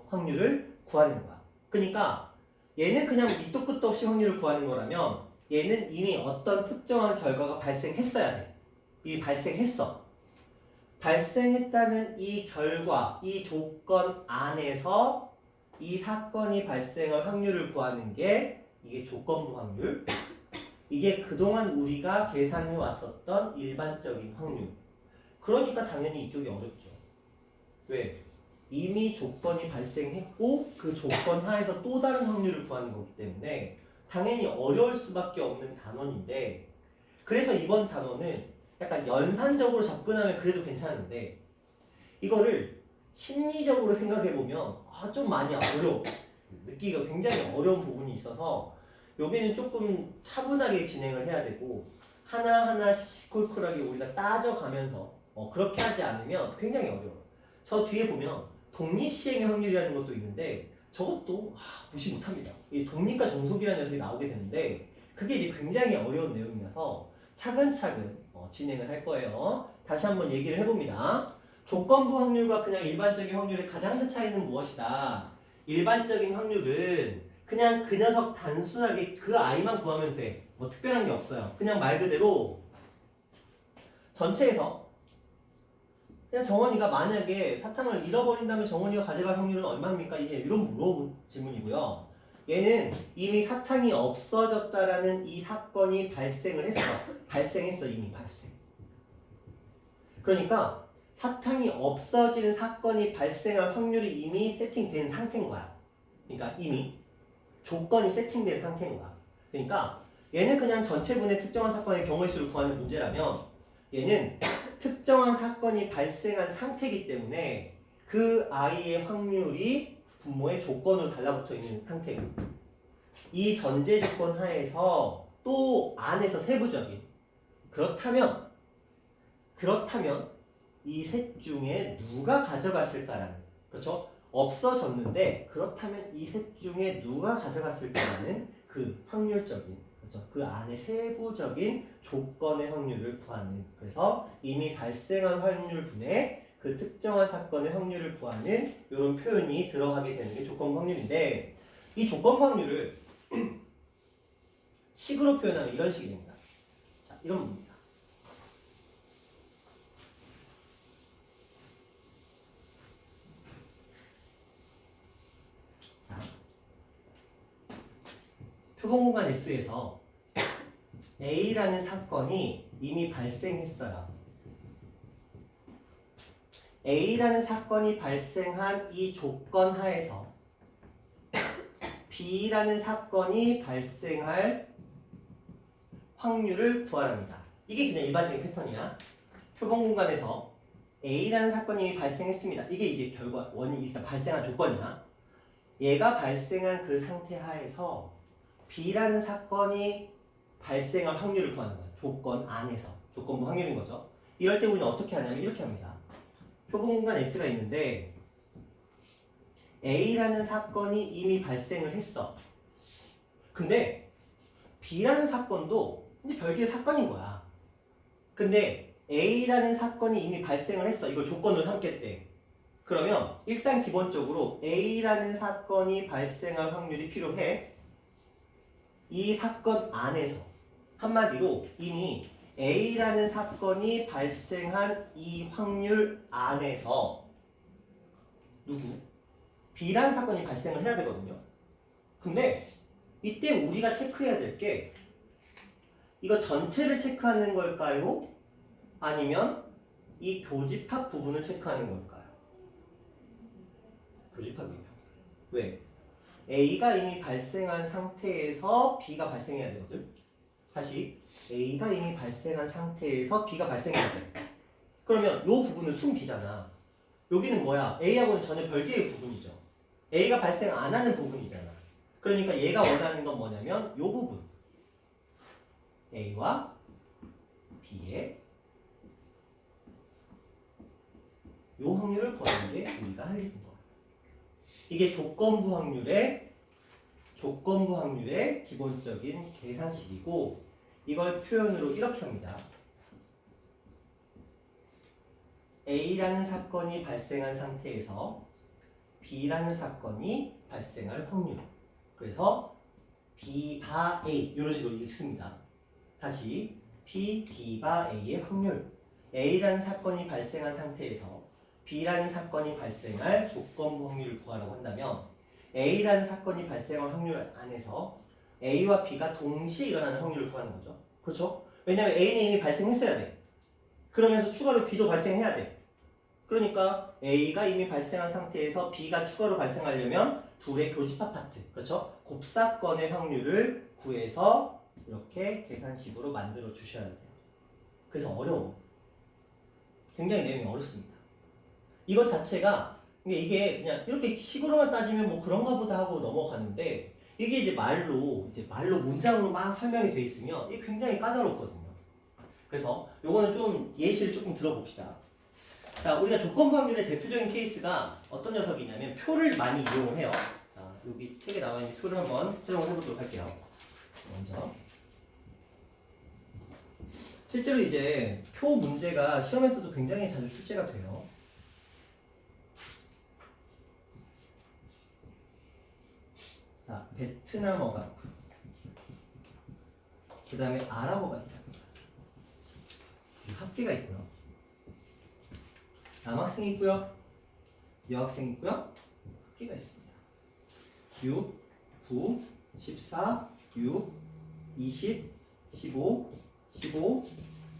확률을 구하는 거야. 그러니까 얘는 그냥 밑도 끝도 없이 확률을 구하는 거라면 얘는 이미 어떤 특정한 결과가 발생했어야 돼. 이미 발생했어. 발생했다는 이 결과, 이 조건 안에서 이 사건이 발생할 확률을 구하는 게 이게 조건부 확률. 이게 그동안 우리가 계산해 왔었던 일반적인 확률. 그러니까 당연히 이쪽이 어렵죠. 왜? 이미 조건이 발생했고 그 조건 하에서 또 다른 확률을 구하는 거기 때문에 당연히 어려울 수밖에 없는 단원인데 그래서 이번 단원은 약간 연산적으로 접근하면 그래도 괜찮은데 이거를 심리적으로 생각해보면 좀 많이 어려워. 느끼기가 굉장히 어려운 부분이 있어서 여기는 조금 차분하게 진행을 해야 되고 하나하나 시시콜콜하게 우리가 따져가면서 그렇게 하지 않으면 굉장히 어려워요. 저 뒤에 보면 독립시행의 확률이라는 것도 있는데 저것도 무시 못합니다. 이 독립과 종속이라는 녀석이 나오게 되는데 그게 이제 굉장히 어려운 내용이라서 차근차근 진행을 할 거예요. 다시 한번 얘기를 해봅니다. 조건부 확률과 그냥 일반적인 확률의 가장 큰 차이는 무엇이다? 일반적인 확률은 그냥 그 녀석 단순하게 그 아이만 구하면 돼. 뭐 특별한 게 없어요. 그냥 말 그대로 전체에서 그냥 정원이가 만약에 사탕을 잃어버린다면 정원이가 가져갈 확률은 얼마입니까? 이게 이런 물어본 질문이고요. 얘는 이미 사탕이 없어졌다라는 이 사건이 발생을 했어. 발생했어. 이미 발생. 그러니까 사탕이 없어지는 사건이 발생할 확률이 이미 세팅된 상태인 거야. 그러니까 이미 조건이 세팅된 상태인 거야. 그러니까 얘는 그냥 전체분의 특정한 사건의 경우의 수를 구하는 문제라면 얘는 특정한 사건이 발생한 상태이기 때문에 그 아이의 확률이 분모의 조건으로 달라붙어 있는 상태예요. 이 전제 조건 하에서 또 안에서 세부적인 그렇다면 이 셋 중에 누가 가져갔을까라는 그렇죠? 없어졌는데 그렇다면 이 셋 중에 누가 가져갔을까라는 그 확률적인 그렇죠? 그 안에 세부적인 조건의 확률을 구하는 그래서 이미 발생한 확률분의 그 특정한 사건의 확률을 구하는 이런 표현이 들어가게 되는 게 조건부 확률인데 이 조건부 확률을 식으로 표현하면 이런 식이 됩니다. 자, 이런 겁니다. 표본공간 S에서 A라는 사건이 이미 발생했어요. A라는 사건이 발생한 이 조건 하에서 B라는 사건이 발생할 확률을 구하랍니다. 이게 그냥 일반적인 패턴이야. 표본공간에서 A라는 사건이 이미 발생했습니다. 이게 이제 결과 원인이 일단 발생한 조건이야. 얘가 발생한 그 상태 하에서 B라는 사건이 발생할 확률을 구하는 거야. 조건 안에서. 조건부 확률인 거죠. 이럴 때 우리는 어떻게 하냐면 이렇게 합니다. 표본공간 S가 있는데 A라는 사건이 이미 발생을 했어. 근데 B라는 사건도 이제 별개의 사건인 거야. 근데 A라는 사건이 이미 발생을 했어. 이걸 조건으로 삼겠대. 그러면 일단 기본적으로 A라는 사건이 발생할 확률이 필요해. 이 사건 안에서 한마디로 이미 A라는 사건이 발생한 이 확률 안에서 누구? B라는 사건이 발생을 해야 되거든요. 근데 이때 우리가 체크해야 될 게 이거 전체를 체크하는 걸까요? 아니면 이 교집합 부분을 체크하는 걸까요? 교집합이에요. 왜? A가 이미 발생한 상태에서 B가 발생해야 되거든. 다시 A가 이미 발생한 상태에서 B가 발생해야 돼. 그러면 이 부분은 순 B잖아. 여기는 뭐야? A하고는 전혀 별개의 부분이죠. A가 발생 안 하는 부분이잖아. 그러니까 얘가 원하는 건 뭐냐면 이 부분. A와 B의 요 확률을 구하는 게 우리가 할 일인 거예요. 이게 조건부 확률의 기본적인 계산식이고 이걸 표현으로 이렇게 합니다. A라는 사건이 발생한 상태에서 B라는 사건이 발생할 확률. 그래서 B 바 A 이런 식으로 읽습니다. 다시 P, B 바 A의 확률. A라는 사건이 발생한 상태에서 B라는 사건이 발생할 조건부 확률을 구하라고 한다면 A라는 사건이 발생할 확률 안에서 A와 B가 동시에 일어나는 확률을 구하는 거죠. 그렇죠? 왜냐하면 A는 이미 발생했어야 돼. 그러면서 추가로 B도 발생해야 돼. 그러니까 A가 이미 발생한 상태에서 B가 추가로 발생하려면 둘의 교집합 파트, 그렇죠? 곱사건의 확률을 구해서 이렇게 계산식으로 만들어 주셔야 돼요. 그래서 어려워. 굉장히 내용이 어렵습니다. 이것 자체가 이게 그냥 이렇게 식으로만 따지면 뭐 그런가 보다 하고 넘어가는데 이게 이제 말로 문장으로 막 설명이 돼 있으면 이게 굉장히 까다롭거든요. 그래서 요거는 좀 예시를 조금 들어봅시다. 자, 우리가 조건부 확률의 대표적인 케이스가 어떤 녀석이냐면 표를 많이 이용을 해요. 자, 여기 책에 나와 있는 표를 한번 활용을 해보도록 할게요. 먼저 실제로 이제 표 문제가 시험에서도 굉장히 자주 출제가 돼요. 자, 베트남어가 그 다음에 아랍어가 있다. 학계가 있고요. 남학생이 있고요. 여학생이 있고요. 학계가 있습니다. 6, 9, 14, 6, 20, 15, 15,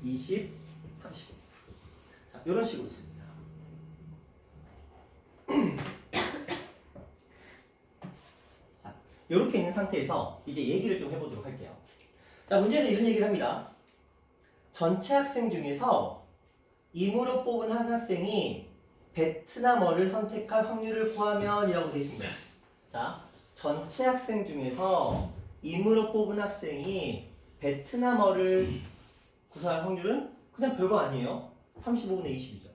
20, 35. 자, 이런 식으로 있습니다. 자, 이렇게 있는 상태에서 이제 얘기를 좀 해보도록 할게요. 자, 문제에서 이런 얘기를 합니다. 전체 학생 중에서 임으로 뽑은 한 학생이 베트남어를 선택할 확률을 구하면 이라고 되어 있습니다. 자, 전체 학생 중에서 임으로 뽑은 학생이 베트남어를 구사할 확률은 그냥 별거 아니에요. 35분의 20이죠.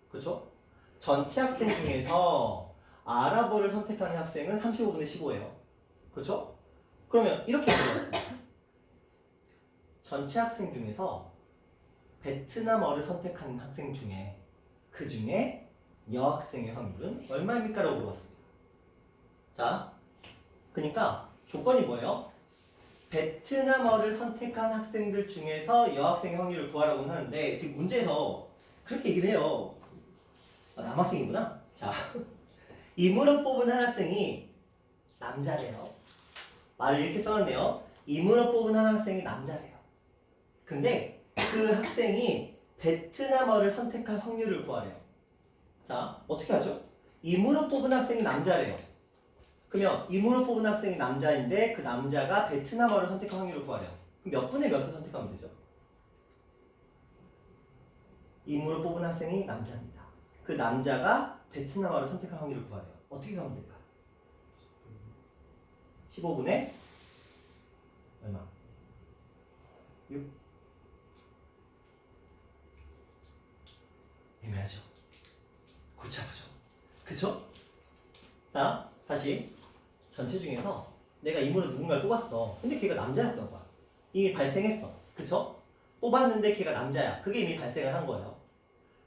그렇죠? 전체 학생 중에서 아랍어를 선택하는 학생은 35분의 15예요. 그렇죠? 그러면 이렇게 들어갔습니다. 전체 학생 중에서 베트남어를 선택하는 학생 중에 그 중에 여학생의 확률은 얼마입니까? 라고 물어봤습니다. 자, 그러니까 조건이 뭐예요? 베트남어를 선택한 학생들 중에서 여학생의 확률을 구하라고 하는데 지금 문제에서 그렇게 얘기를 해요. 아, 남학생이구나. 자, 임으로 뽑은 한 학생이 남자래요. 말을 이렇게 써놨네요. 임으로 뽑은 한 학생이 남자래요. 근데 그 학생이 베트남어를 선택할 확률을 구하래요. 자, 어떻게 하죠? 임으로 뽑은 학생이 남자래요. 그러면 임으로 뽑은 학생이 남자인데 그 남자가 베트남어를 선택할 확률을 구하래요. 그럼 몇 분의 몇을 선택하면 되죠? 임으로 뽑은 학생이 남자입니다. 그 남자가 베트남어를 선택할 확률을 구하래요. 어떻게 하면 될까요? 15분의 얼마? 6? 애매하죠? 골치 아프죠? 그쵸? 자, 다시 전체 중에서 내가 임으로 누군가를 뽑았어. 근데 걔가 남자였던 거야. 이미 발생했어. 그쵸? 뽑았는데 걔가 남자야. 그게 이미 발생을 한 거예요.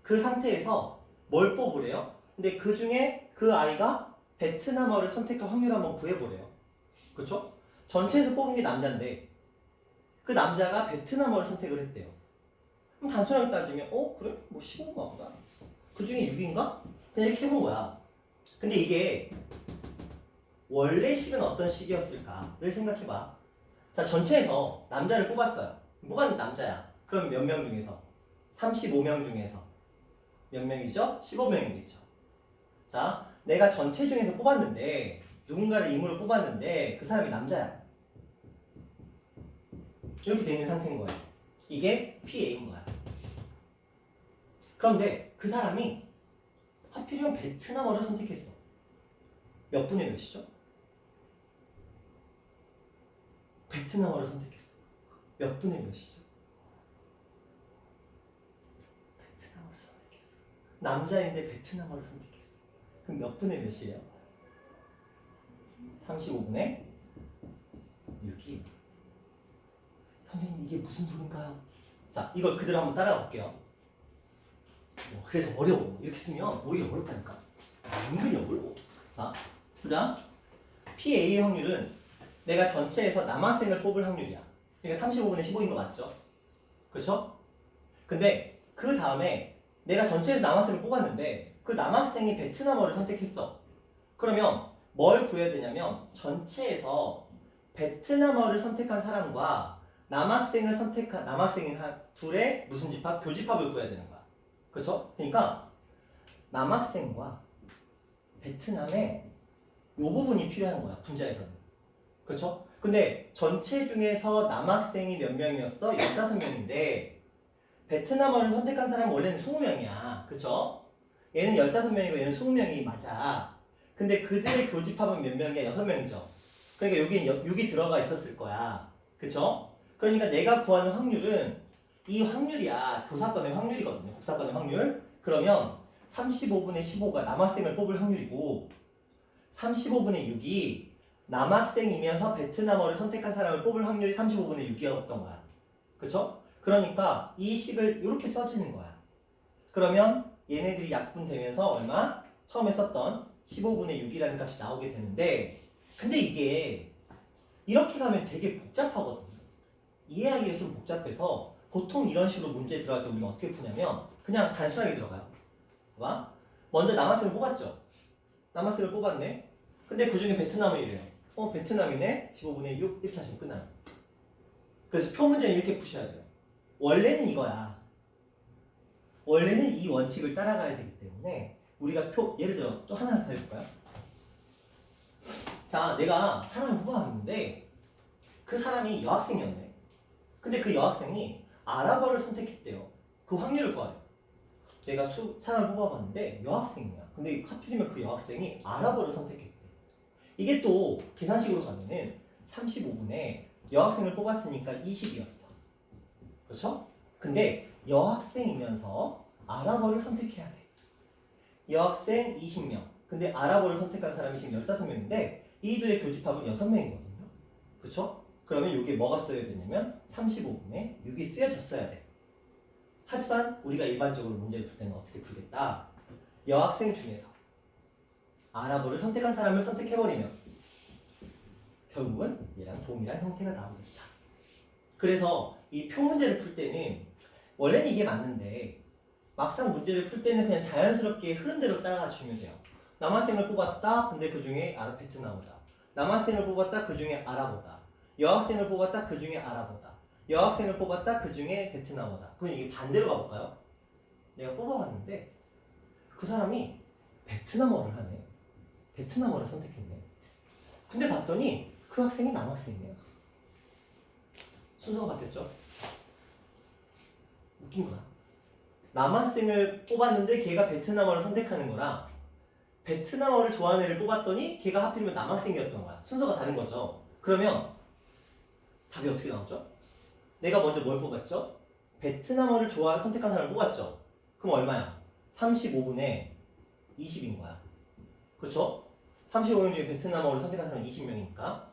그 상태에서 뭘 뽑으래요? 근데 그 중에 그 아이가 베트남어를 선택할 확률 한번 구해보래요. 그쵸? 전체에서 뽑은 게 남자인데 그 남자가 베트남어를 선택을 했대요. 그럼 단순하게 따지면 그래? 뭐 15인가 보다. 그 중에 6인가? 그냥 이렇게 해본 거야. 근데 이게 원래 식은 어떤 식이었을까를 생각해봐. 자, 전체에서 남자를 뽑았어요. 뽑았는데 남자야. 그럼 몇 명 중에서? 35명 중에서 몇 명이죠? 15명이겠죠. 자, 내가 전체 중에서 뽑았는데 누군가를 임으로 뽑았는데 그 사람이 남자야. 이렇게 돼 있는 상태인 거예요. 이게 PA인 거야. 그런데 그 사람이 하필이면 베트남어를 선택했어. 몇 분의 몇이죠? 베트남어를 선택했어. 몇 분의 몇이죠? 베트남어를 선택했어. 남자인데 베트남어를 선택했어. 그럼 몇 분의 몇이에요? 35분의 6이. 선생님 이게 무슨 소린가요? 자, 이걸 그대로 한번 따라가 볼게요. 그래서 어려워. 이렇게 쓰면 오히려 어렵다니까. 은근히 어려워. 자, 보자. PA의 확률은 내가 전체에서 남학생을 뽑을 확률이야. 그러니까 35분의 15인 거 맞죠? 그렇죠? 근데 그 다음에 내가 전체에서 남학생을 뽑았는데 그 남학생이 베트남어를 선택했어. 그러면 뭘 구해야 되냐면 전체에서 베트남어를 선택한 사람과 남학생을 선택한 남학생인 둘의 무슨 집합? 교집합을 구해야 되는 거야. 그렇죠? 그러니까 남학생과 베트남의 이 부분이 필요한 거야. 분자에서는. 그렇죠? 근데 전체 중에서 남학생이 몇 명이었어? 15명인데 베트남어를 선택한 사람은 원래는 20명이야. 그렇죠? 얘는 15명이고 얘는 20명이 맞아. 근데 그들의 교집합은 몇 명이야? 6명이죠. 그러니까 여기 6이 들어가 있었을 거야. 그렇죠? 그러니까 내가 구하는 확률은 이 확률이야. 교사권의 확률이거든요. 국사권의 확률. 그러면 35분의 15가 남학생을 뽑을 확률이고 35분의 6이 남학생이면서 베트남어를 선택한 사람을 뽑을 확률이 35분의 6이었던 거야. 그쵸? 그러니까 이 식을 이렇게 써지는 거야. 그러면 얘네들이 약분되면서 얼마? 처음에 썼던 15분의 6이라는 값이 나오게 되는데 근데 이게 이렇게 가면 되게 복잡하거든요. 이해하기가 좀 복잡해서 보통 이런 식으로 문제 들어갈 때 우리가 어떻게 푸냐면 그냥 단순하게 들어가요. 봐봐. 먼저 남학생을 뽑았죠. 남학생을 뽑았네. 근데 그 중에 베트남이래요. 베트남이네. 15분의 6 이렇게 하시면 끝나요. 그래서 표 문제는 이렇게 푸셔야 돼요. 원래는 이거야. 원래는 이 원칙을 따라가야 되기 때문에 우리가 예를 들어 또 하나 더 해볼까요? 자, 내가 사람을 뽑아왔는데 그 사람이 여학생이었네. 근데 그 여학생이 아랍어를 선택했대요. 그 확률을 구하래요. 내가 사람을 뽑아봤는데 여학생이야. 근데 하필이면 그 여학생이 아랍어를 선택했대. 이게 또 계산식으로 가면은 35분에 여학생을 뽑았으니까 20이었어. 그렇죠? 근데 여학생이면서 아랍어를 선택해야 돼. 여학생 20명. 근데 아랍어를 선택한 사람이 지금 15명인데 이들의 교집합은 6명이거든요. 그렇죠? 그러면 이게 뭐가 써야 되냐면 35분에 6이 쓰여졌어야 돼. 하지만 우리가 일반적으로 문제를 풀 때는 어떻게 풀겠다? 여학생 중에서 아랍어를 선택한 사람을 선택해버리면 결국은 얘랑 동일한 형태가 나옵니다. 그래서 이 표 문제를 풀 때는 원래는 이게 맞는데 막상 문제를 풀 때는 그냥 자연스럽게 흐름대로 따라가 주면 돼요. 남학생을 뽑았다. 근데 그 중에 베트남어다. 남학생을 뽑았다. 그 중에 아랍어다. 여학생을 뽑았다. 그 중에 아랍어다. 여학생을 뽑았다. 그 중에 베트남어다. 그럼 이게 반대로 가볼까요? 내가 뽑아봤는데 그 사람이 베트남어를 하네. 베트남어를 선택했네. 근데 봤더니 그 학생이 남학생이에요. 순서가 바뀌었죠? 웃긴 거야. 남학생을 뽑았는데 걔가 베트남어를 선택하는 거랑 베트남어를 좋아하는 애를 뽑았더니 걔가 하필이면 남학생이었던 거야. 순서가 다른 거죠. 그러면 답이 어떻게 나오죠? 내가 먼저 뭘 뽑았죠? 베트남어를 선택한 사람을 뽑았죠? 그럼 얼마야? 35분의 20인 거야. 그렇죠? 35명 중에 베트남어를 선택한 사람은 20명이니까.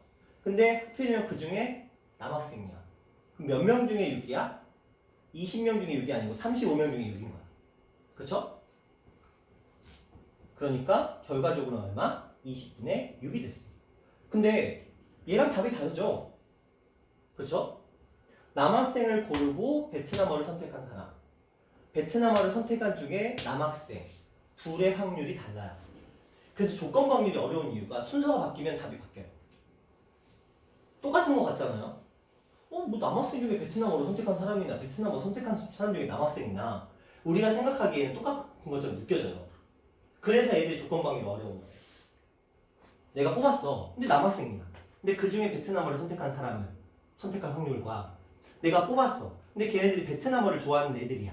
근데 하필이면 그 중에 남학생이야. 그럼 몇 명 중에 6이야? 20명 중에 6이 아니고 35명 중에 6인 거야. 그렇죠? 그러니까 결과적으로 얼마? 20분의 6이 됐어. 근데 얘랑 답이 다르죠? 그렇죠? 남학생을 고르고 베트남어를 선택한 사람, 베트남어를 선택한 중에 남학생 둘의 확률이 달라요. 그래서 조건 확률이 어려운 이유가 순서가 바뀌면 답이 바뀌어요. 똑같은 거 같잖아요. 뭐 남학생 중에 베트남어를 선택한 사람이나 베트남어 선택한 사람 중에 남학생이나 우리가 생각하기에는 똑같은 것처럼 느껴져요. 그래서 애들이 조건 방법이 어려운 거예요. 내가 뽑았어. 근데 남학생이야. 근데 그 중에 베트남어를 선택한 사람은 선택할 확률과 내가 뽑았어. 근데 걔네들이 베트남어를 좋아하는 애들이야.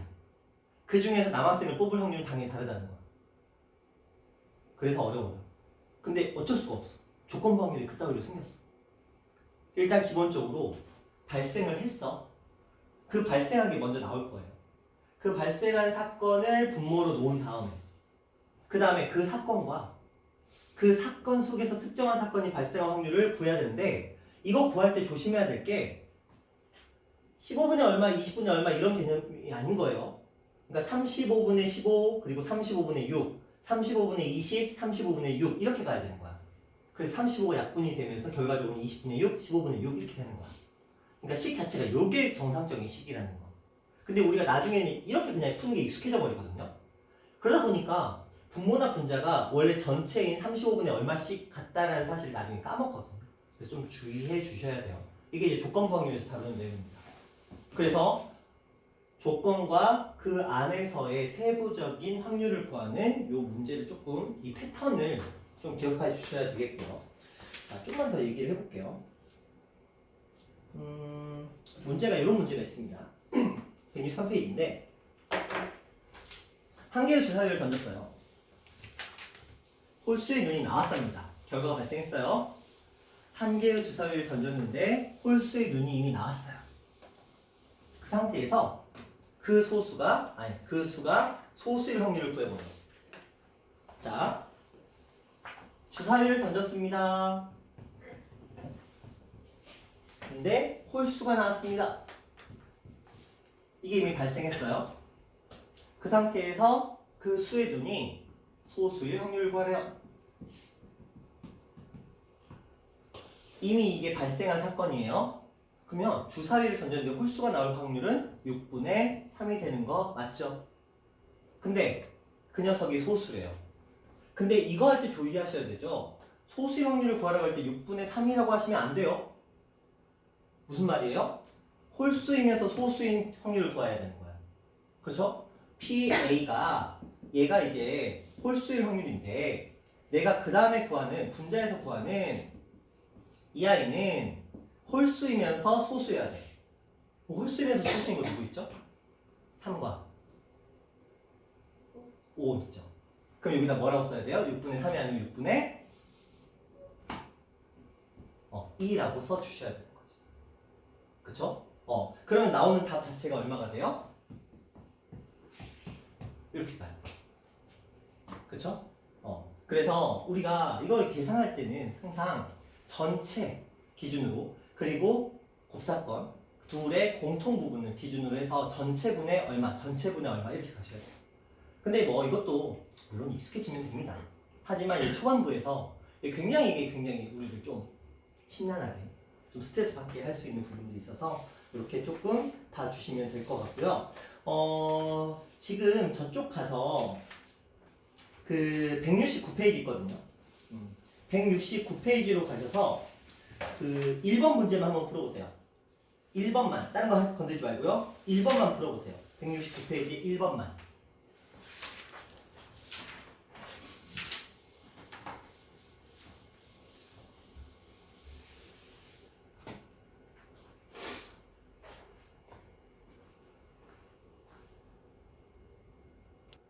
그 중에서 남학생을 뽑을 확률은 당연히 다르다는 거야. 그래서 어려워요. 근데 어쩔 수가 없어. 조건 방법이 그따위로 생겼어. 일단 기본적으로 발생을 했어. 그 발생한 게 먼저 나올 거예요. 그 발생한 사건을 분모로 놓은 다음에 그 다음에 그 사건과 그 사건 속에서 특정한 사건이 발생할 확률을 구해야 되는데 이거 구할 때 조심해야 될 게 15분의 얼마, 20분의 얼마 이런 개념이 아닌 거예요. 그러니까 35분의 15 그리고 35분의 6, 35분의 20, 35분의 6 이렇게 가야 되는 거야. 그래서 35가 약분이 되면서 결과적으로 20분의 6, 15분의 6 이렇게 되는 거야. 그러니까 식 자체가 이게 정상적인 식이라는 거. 근데 우리가 나중에는 이렇게 그냥 푸는 게 익숙해져 버리거든요. 그러다 보니까 분모나 분자가 원래 전체인 35분의 얼마씩 같다라는 사실을 나중에 까먹거든요. 그래서 좀 주의해 주셔야 돼요. 이게 이제 조건부 확률에서 다루는 내용입니다. 그래서 조건과 그 안에서의 세부적인 확률을 구하는 이 문제를 조금 이 패턴을 좀 기억해 주셔야 되겠고요. 자, 좀만 더 얘기를 해볼게요. 문제가 이런 문제가 있습니다. 163페이지인데 한 개의 주사위를 던졌어요. 홀수의 눈이 나왔답니다. 결과가 발생했어요. 한 개의 주사위를 던졌는데 홀수의 눈이 이미 나왔어요. 그 상태에서 그 수가 소수일 확률을 구해보세요. 자, 주사위를 던졌습니다. 근데 홀수가 나왔습니다. 이게 이미 발생했어요. 그 상태에서 그 수의 눈이 소수일 확률을 구하래요. 이미 이게 발생한 사건이에요. 그러면 주사위를 던졌는데 홀수가 나올 확률은 6분의 3이 되는 거 맞죠? 근데 그 녀석이 소수래요. 근데 이거 할 때 주의하셔야 되죠. 소수의 확률을 구하라고 할 때 6분의 3이라고 하시면 안 돼요. 무슨 말이에요? 홀수이면서 소수인 확률을 구해야 되는 거야. 그렇죠? PA가 얘가 이제 홀수일 확률인데 내가 그 다음에 구하는 분자에서 구하는 이 아이는 홀수이면서 소수여야 돼. 홀수이면서 소수인 거 누구 있죠? 3과 5 있죠. 그럼 여기다 뭐라고 써야 돼요? 6분의 3이 아니면 6분의 2라고 써주셔야 되는 거지. 그쵸? 그러면 나오는 답 자체가 얼마가 돼요? 이렇게 가요. 그쵸? 그래서 우리가 이걸 계산할 때는 항상 전체 기준으로 그리고 곱사건 둘의 공통 부분을 기준으로 해서 전체분의 얼마 이렇게 가셔야 돼요. 근데 뭐 이것도 물론 익숙해지면 됩니다. 하지만 이 초반부에서 굉장히 우리를 좀 심란하게 좀 스트레스 받게 할 수 있는 부분들이 있어서 이렇게 조금 봐주시면 될 것 같고요. 지금 저쪽 가서 그 169페이지 있거든요. 169페이지로 가셔서 그 1번 문제만 한번 풀어보세요. 1번만. 다른 거 건들지 말고요. 1번만 풀어보세요. 169페이지 1번만.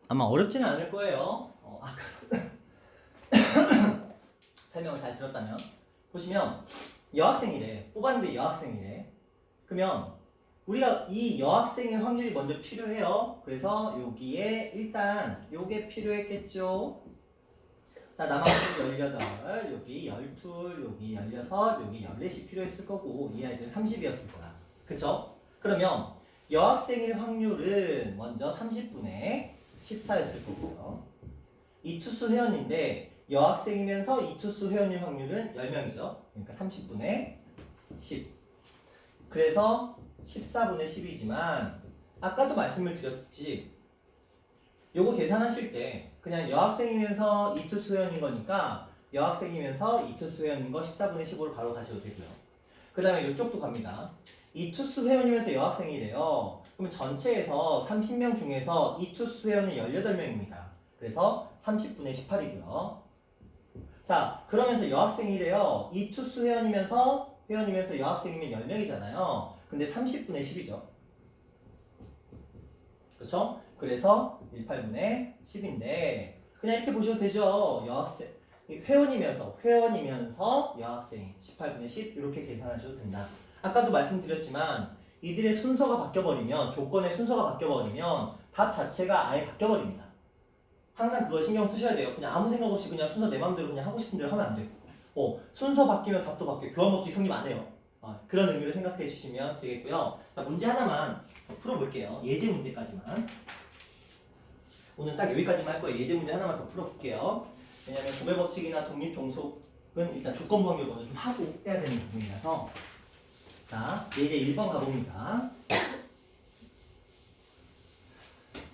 아마 어렵지는 않을 거예요. 아까 설명을 잘 들었다면 보시면 여학생이래. 뽑았는데 여학생이래. 그러면 우리가 이 여학생의 확률이 먼저 필요해요. 그래서 여기에 일단 요게 필요했겠죠. 자, 나머지 18, 여기 12, 여기 16, 여기 14이 필요했을 거고 이 아이들은 30이었을 거야. 그쵸? 그러면 여학생일 확률은 먼저 30분의 14였을 거고요. 이투수 회원인데 여학생이면서 이투수 회원일 확률은 10명이죠. 그러니까 30분의 10. 그래서 14분의 10이지만 아까도 말씀을 드렸지. 요거 계산하실 때 그냥 여학생이면서 이투수 회원인 거니까 여학생이면서 이투수 회원인 거 14분의 15로 바로 가셔도 되고요. 그 다음에 이쪽도 갑니다. 이투수 회원이면서 여학생이래요. 그럼 전체에서 30명 중에서 이투수 회원은 18명입니다. 그래서 30분의 18이고요. 자, 그러면서 여학생이래요. 이투수 회원이면서 여학생이면 10명이잖아요. 근데 30분의 10이죠. 그렇죠? 그래서 18분의 10인데 그냥 이렇게 보셔도 되죠. 여학생 회원이면서 여학생 18분의 10 이렇게 계산하셔도 된다. 아까도 말씀드렸지만 이들의 순서가 바뀌어버리면 조건의 순서가 바뀌어버리면 답 자체가 아예 바뀌어버립니다. 항상 그거 신경 쓰셔야 돼요. 그냥 아무 생각 없이 그냥 순서 내 마음대로 그냥 하고 싶은 대로 하면 안 돼요. 순서 바뀌면 답도 바뀌어요. 교환 법칙 성립 안 해요. 그런 의미로 생각해 주시면 되겠고요. 자, 문제 하나만 더 풀어볼게요. 예제 문제까지만. 오늘 딱 여기까지만 할 거예요. 예제 문제 하나만 더 풀어볼게요. 왜냐하면 구배 법칙이나 독립 종속은 일단 조건부 확률 먼저 좀 하고 해야 되는 부분이라서. 자, 예제 1번 가봅니다.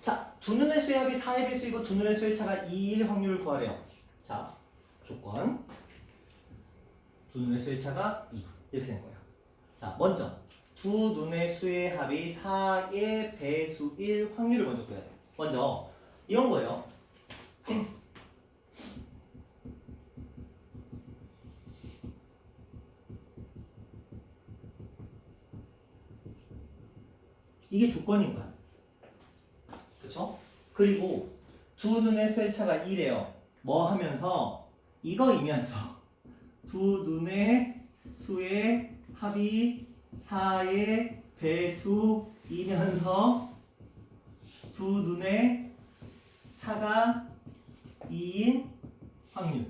자, 두 눈의 수의 합이 4의 배수이고 두 눈의 수의 차가 2일 확률을 구하래요. 자, 조건. 두 눈의 수의 차가 2. 이렇게 된 거예요. 자, 먼저 두 눈의 수의 합이 4의 배수일 확률을 먼저 구해야 돼요. 먼저 이런 거예요. 이게 조건인 거야. 그쵸? 그리고 두 눈의 수의 차가 2래요. 뭐 하면서? 이거이면서 두 눈의 수의 합이 4의 배수이면서 두 눈의 차가 2인 확률.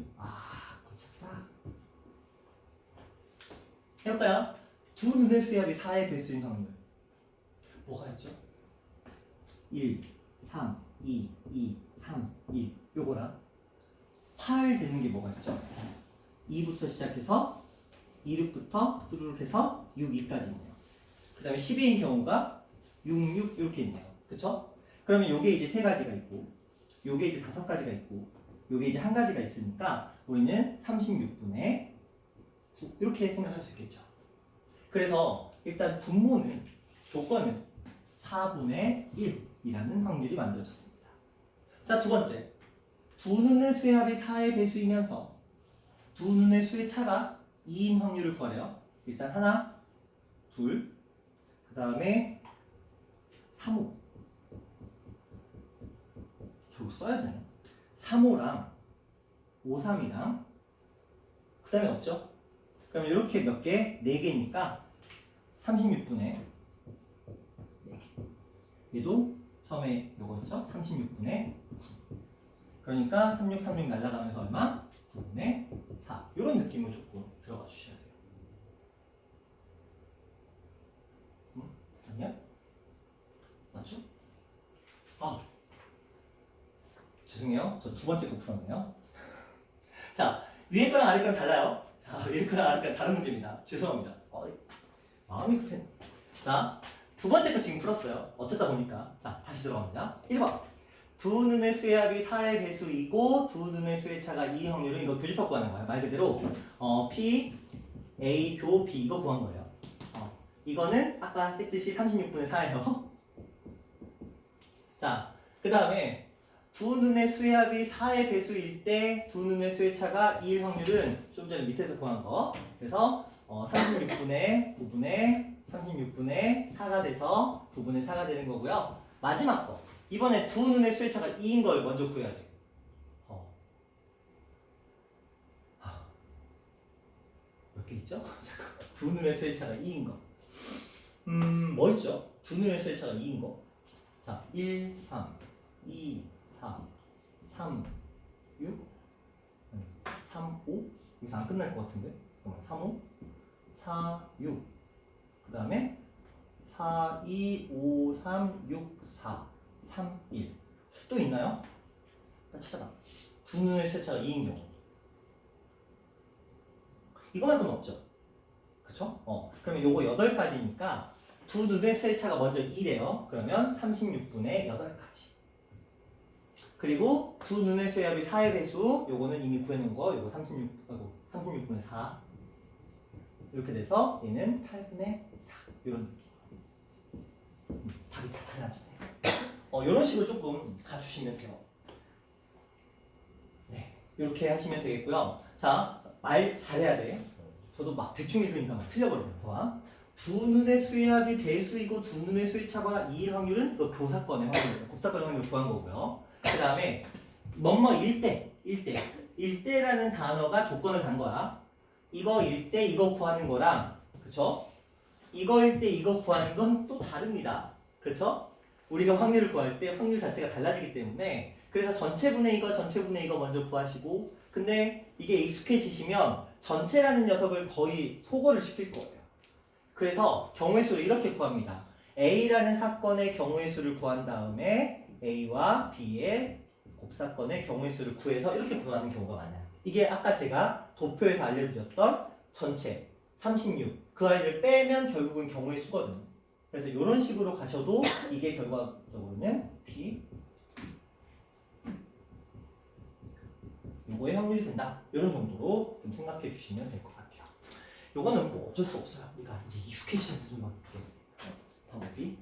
고쳤다. 해볼까요? 두 눈의 수의 합이 4의 배수인 확률. 뭐가 있죠? 1, 3, 2, 2, 3, 1 요거랑 8 되는 게 뭐가 있죠? 2부터 시작해서 2, 6부터 뚜루룩 해서 6, 2까지 있네요. 그 다음에 12인 경우가 6, 6 이렇게 있네요. 그쵸? 그러면 요게 이제 세 가지가 있고 요게 이제 5가지가 있고 요게 이제 한 가지가 있으니까 우리는 36분의 9 이렇게 생각할 수 있겠죠. 그래서 일단 분모는 조건은 4분의 1이라는 확률이 만들어졌습니다. 자, 두 번째. 두 눈의 수의 합이 4의 배수이면서 두 눈의 수의 차가 2인 확률을 구하래요. 일단 하나, 둘, 그 다음에 3호. 결국 써야 되네. 3호랑 5, 3이랑 그 다음에 없죠? 그럼 이렇게 몇 개? 4개니까 36분의 4개. 얘도 처음에 요거였죠? 36분의 9. 그러니까 36, 36 날아가면서 얼마? 9분의 4. 이런 느낌으로 조금 들어가 주셔야 돼요. 아니야? 맞죠? 죄송해요. 저 두 번째 거 풀었네요. 자, 위에 거랑 아래 거랑 달라요. 자, 위에 거랑 아래 거랑 다른 문제입니다. 죄송합니다. 마음이 급해. 자, 두 번째 거 지금 풀었어요. 어쩌다 보니까. 자, 다시 들어갑니다. 1번. 두 눈의 수의 합이 4의 배수이고 두 눈의 수의 차가 2의 확률은 이거 교집합 구하는 거예요. 말 그대로 P, A, 교, B 이거 구한 거예요. 이거는 아까 했듯이 36분의 4예요. 자, 그 다음에 두 눈의 수의 합이 4의 배수일 때 두 눈의 수의 차가 2일 확률은 좀 전에 밑에서 구한 거. 그래서 36분의 9분의 36분의 4가 돼서 9분의 4가 되는 거고요. 마지막 거. 이번에 두 눈의 수의 차가 2인 걸 먼저 구해야 돼요. 몇 개 있죠? 잠깐만. 두 눈의 수의 차가 2인 거. 뭐 있죠? 두 눈의 수의 차가 2인 거. 자, 1, 3, 2, 4, 3, 6, 3, 5. 여기서 안 끝날 것 같은데? 잠깐만. 3, 5, 4, 6. 그 다음에 4, 2, 5, 3, 6, 4, 3, 1. 또 있나요? 찾아봐. 두 눈의 수의 차가 2인 경우. 이거 말고는 없죠. 그쵸? 그러면 요거 8가지니까 두 눈의 수의 차가 먼저 2래요. 그러면 36분의 8가지. 그리고 두 눈의 수의 합이 4의 배수. 요거는 이미 구해놓은 거. 요거 36분의 4. 이렇게 돼서 얘는 8분의 4. 이런 느낌. 답이 다 달라지네요. 이런 식으로 조금 가주시면 돼요. 네, 이렇게 하시면 되겠고요. 자, 말 잘해야 돼. 저도 막 대충 읽으니까 막 틀려버려요. 두 눈의 수의 합이 배수이고 두 눈의 수의 차가 2일 확률은 이거 교사권의 확률, 곱사건의 확률을 구한 거고요. 그 다음에 뭐뭐 일대라는 단어가 조건을 단 거야. 이거 일대 이거 구하는 거랑, 그쵸? 이거 일대 이거 구하는 건 또 다릅니다. 그쵸? 우리가 확률을 구할 때 확률 자체가 달라지기 때문에 그래서 전체분의 이거 전체분의 이거 먼저 구하시고 근데 이게 익숙해지시면 전체라는 녀석을 거의 소거를 시킬 거예요. 그래서 경우의 수를 이렇게 구합니다. A라는 사건의 경우의 수를 구한 다음에 A와 B의 곱사건의 경우의 수를 구해서 이렇게 구하는 경우가 많아요. 이게 아까 제가 도표에서 알려드렸던 전체 36 그 아이들 빼면 결국은 경우의 수거든요. 그래서 이런 식으로 가셔도 이게 결과적으로는 P 요거의 확률이 된다. 이런 정도로 좀 생각해 주시면 될 것 같아요. 요거는 뭐 어쩔 수 없어요. 우리가 이제 익숙해지는 수밖에 방법이.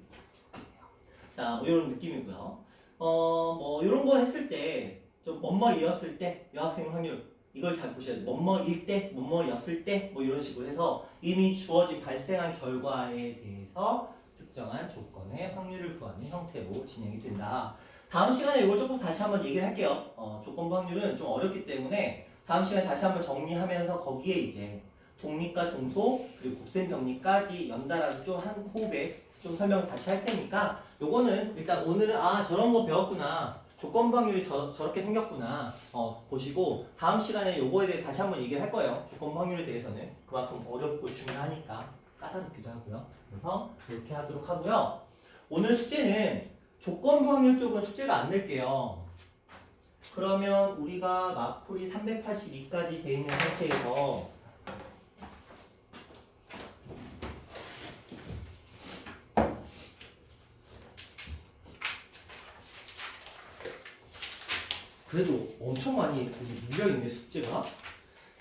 자, 뭐 이런 느낌이고요. 뭐 이런 거 했을 때 좀 뭐뭐이었을 때 여학생 확률 이걸 잘 보셔야 돼요. 뭐뭐일 때, 뭐뭐였을 때 뭐 이런 식으로 해서 이미 주어진 발생한 결과에 대해서 특정한 조건의 확률을 구하는 형태로 진행이 된다. 다음 시간에 이걸 조금 다시 한번 얘기를 할게요. 조건부 확률은 좀 어렵기 때문에 다음 시간에 다시 한번 정리하면서 거기에 이제 독립과 종소 그리고 곱셈 정리까지 연달아서 좀 한 호흡에 좀 설명을 다시 할 테니까 요거는 일단 오늘은 아 저런 거 배웠구나 조건부 확률이 저렇게 생겼구나 보시고 다음 시간에 요거에 대해 다시 한번 얘기를 할 거예요. 조건부 확률에 대해서는 그만큼 어렵고 중요하니까 까다롭기도 하고요. 그래서 이렇게 하도록 하고요. 오늘 숙제는 조건부 확률 쪽은 숙제를 안 낼게요. 그러면 우리가 마풀이 382까지 돼 있는 상태에서 그래도 엄청 많이 밀려있네 숙제가.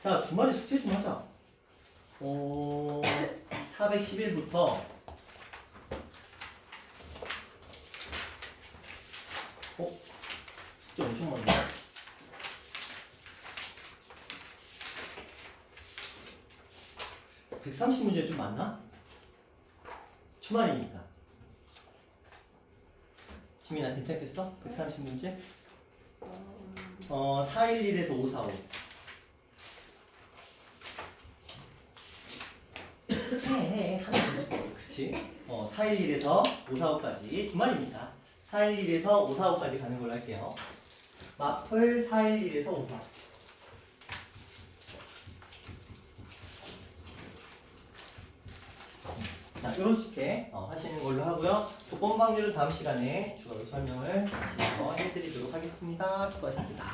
자 주말에 숙제 좀 하자. 411부터 숙제 엄청 많네. (130문제) 좀 많나? 주말이니까. 지민아 괜찮겠어? 130문제? 411에서 545. 해. 하나 그치? 411에서 545까지 주말이니까 411에서 545까지 가는 걸로 할게요. 마플 411에서 545. 자, 이렇게 하시는 걸로 하고요. 조건 확률은 다음 시간에 추가로 설명을 다시 한번 해드리도록 하겠습니다. 수고하셨습니다.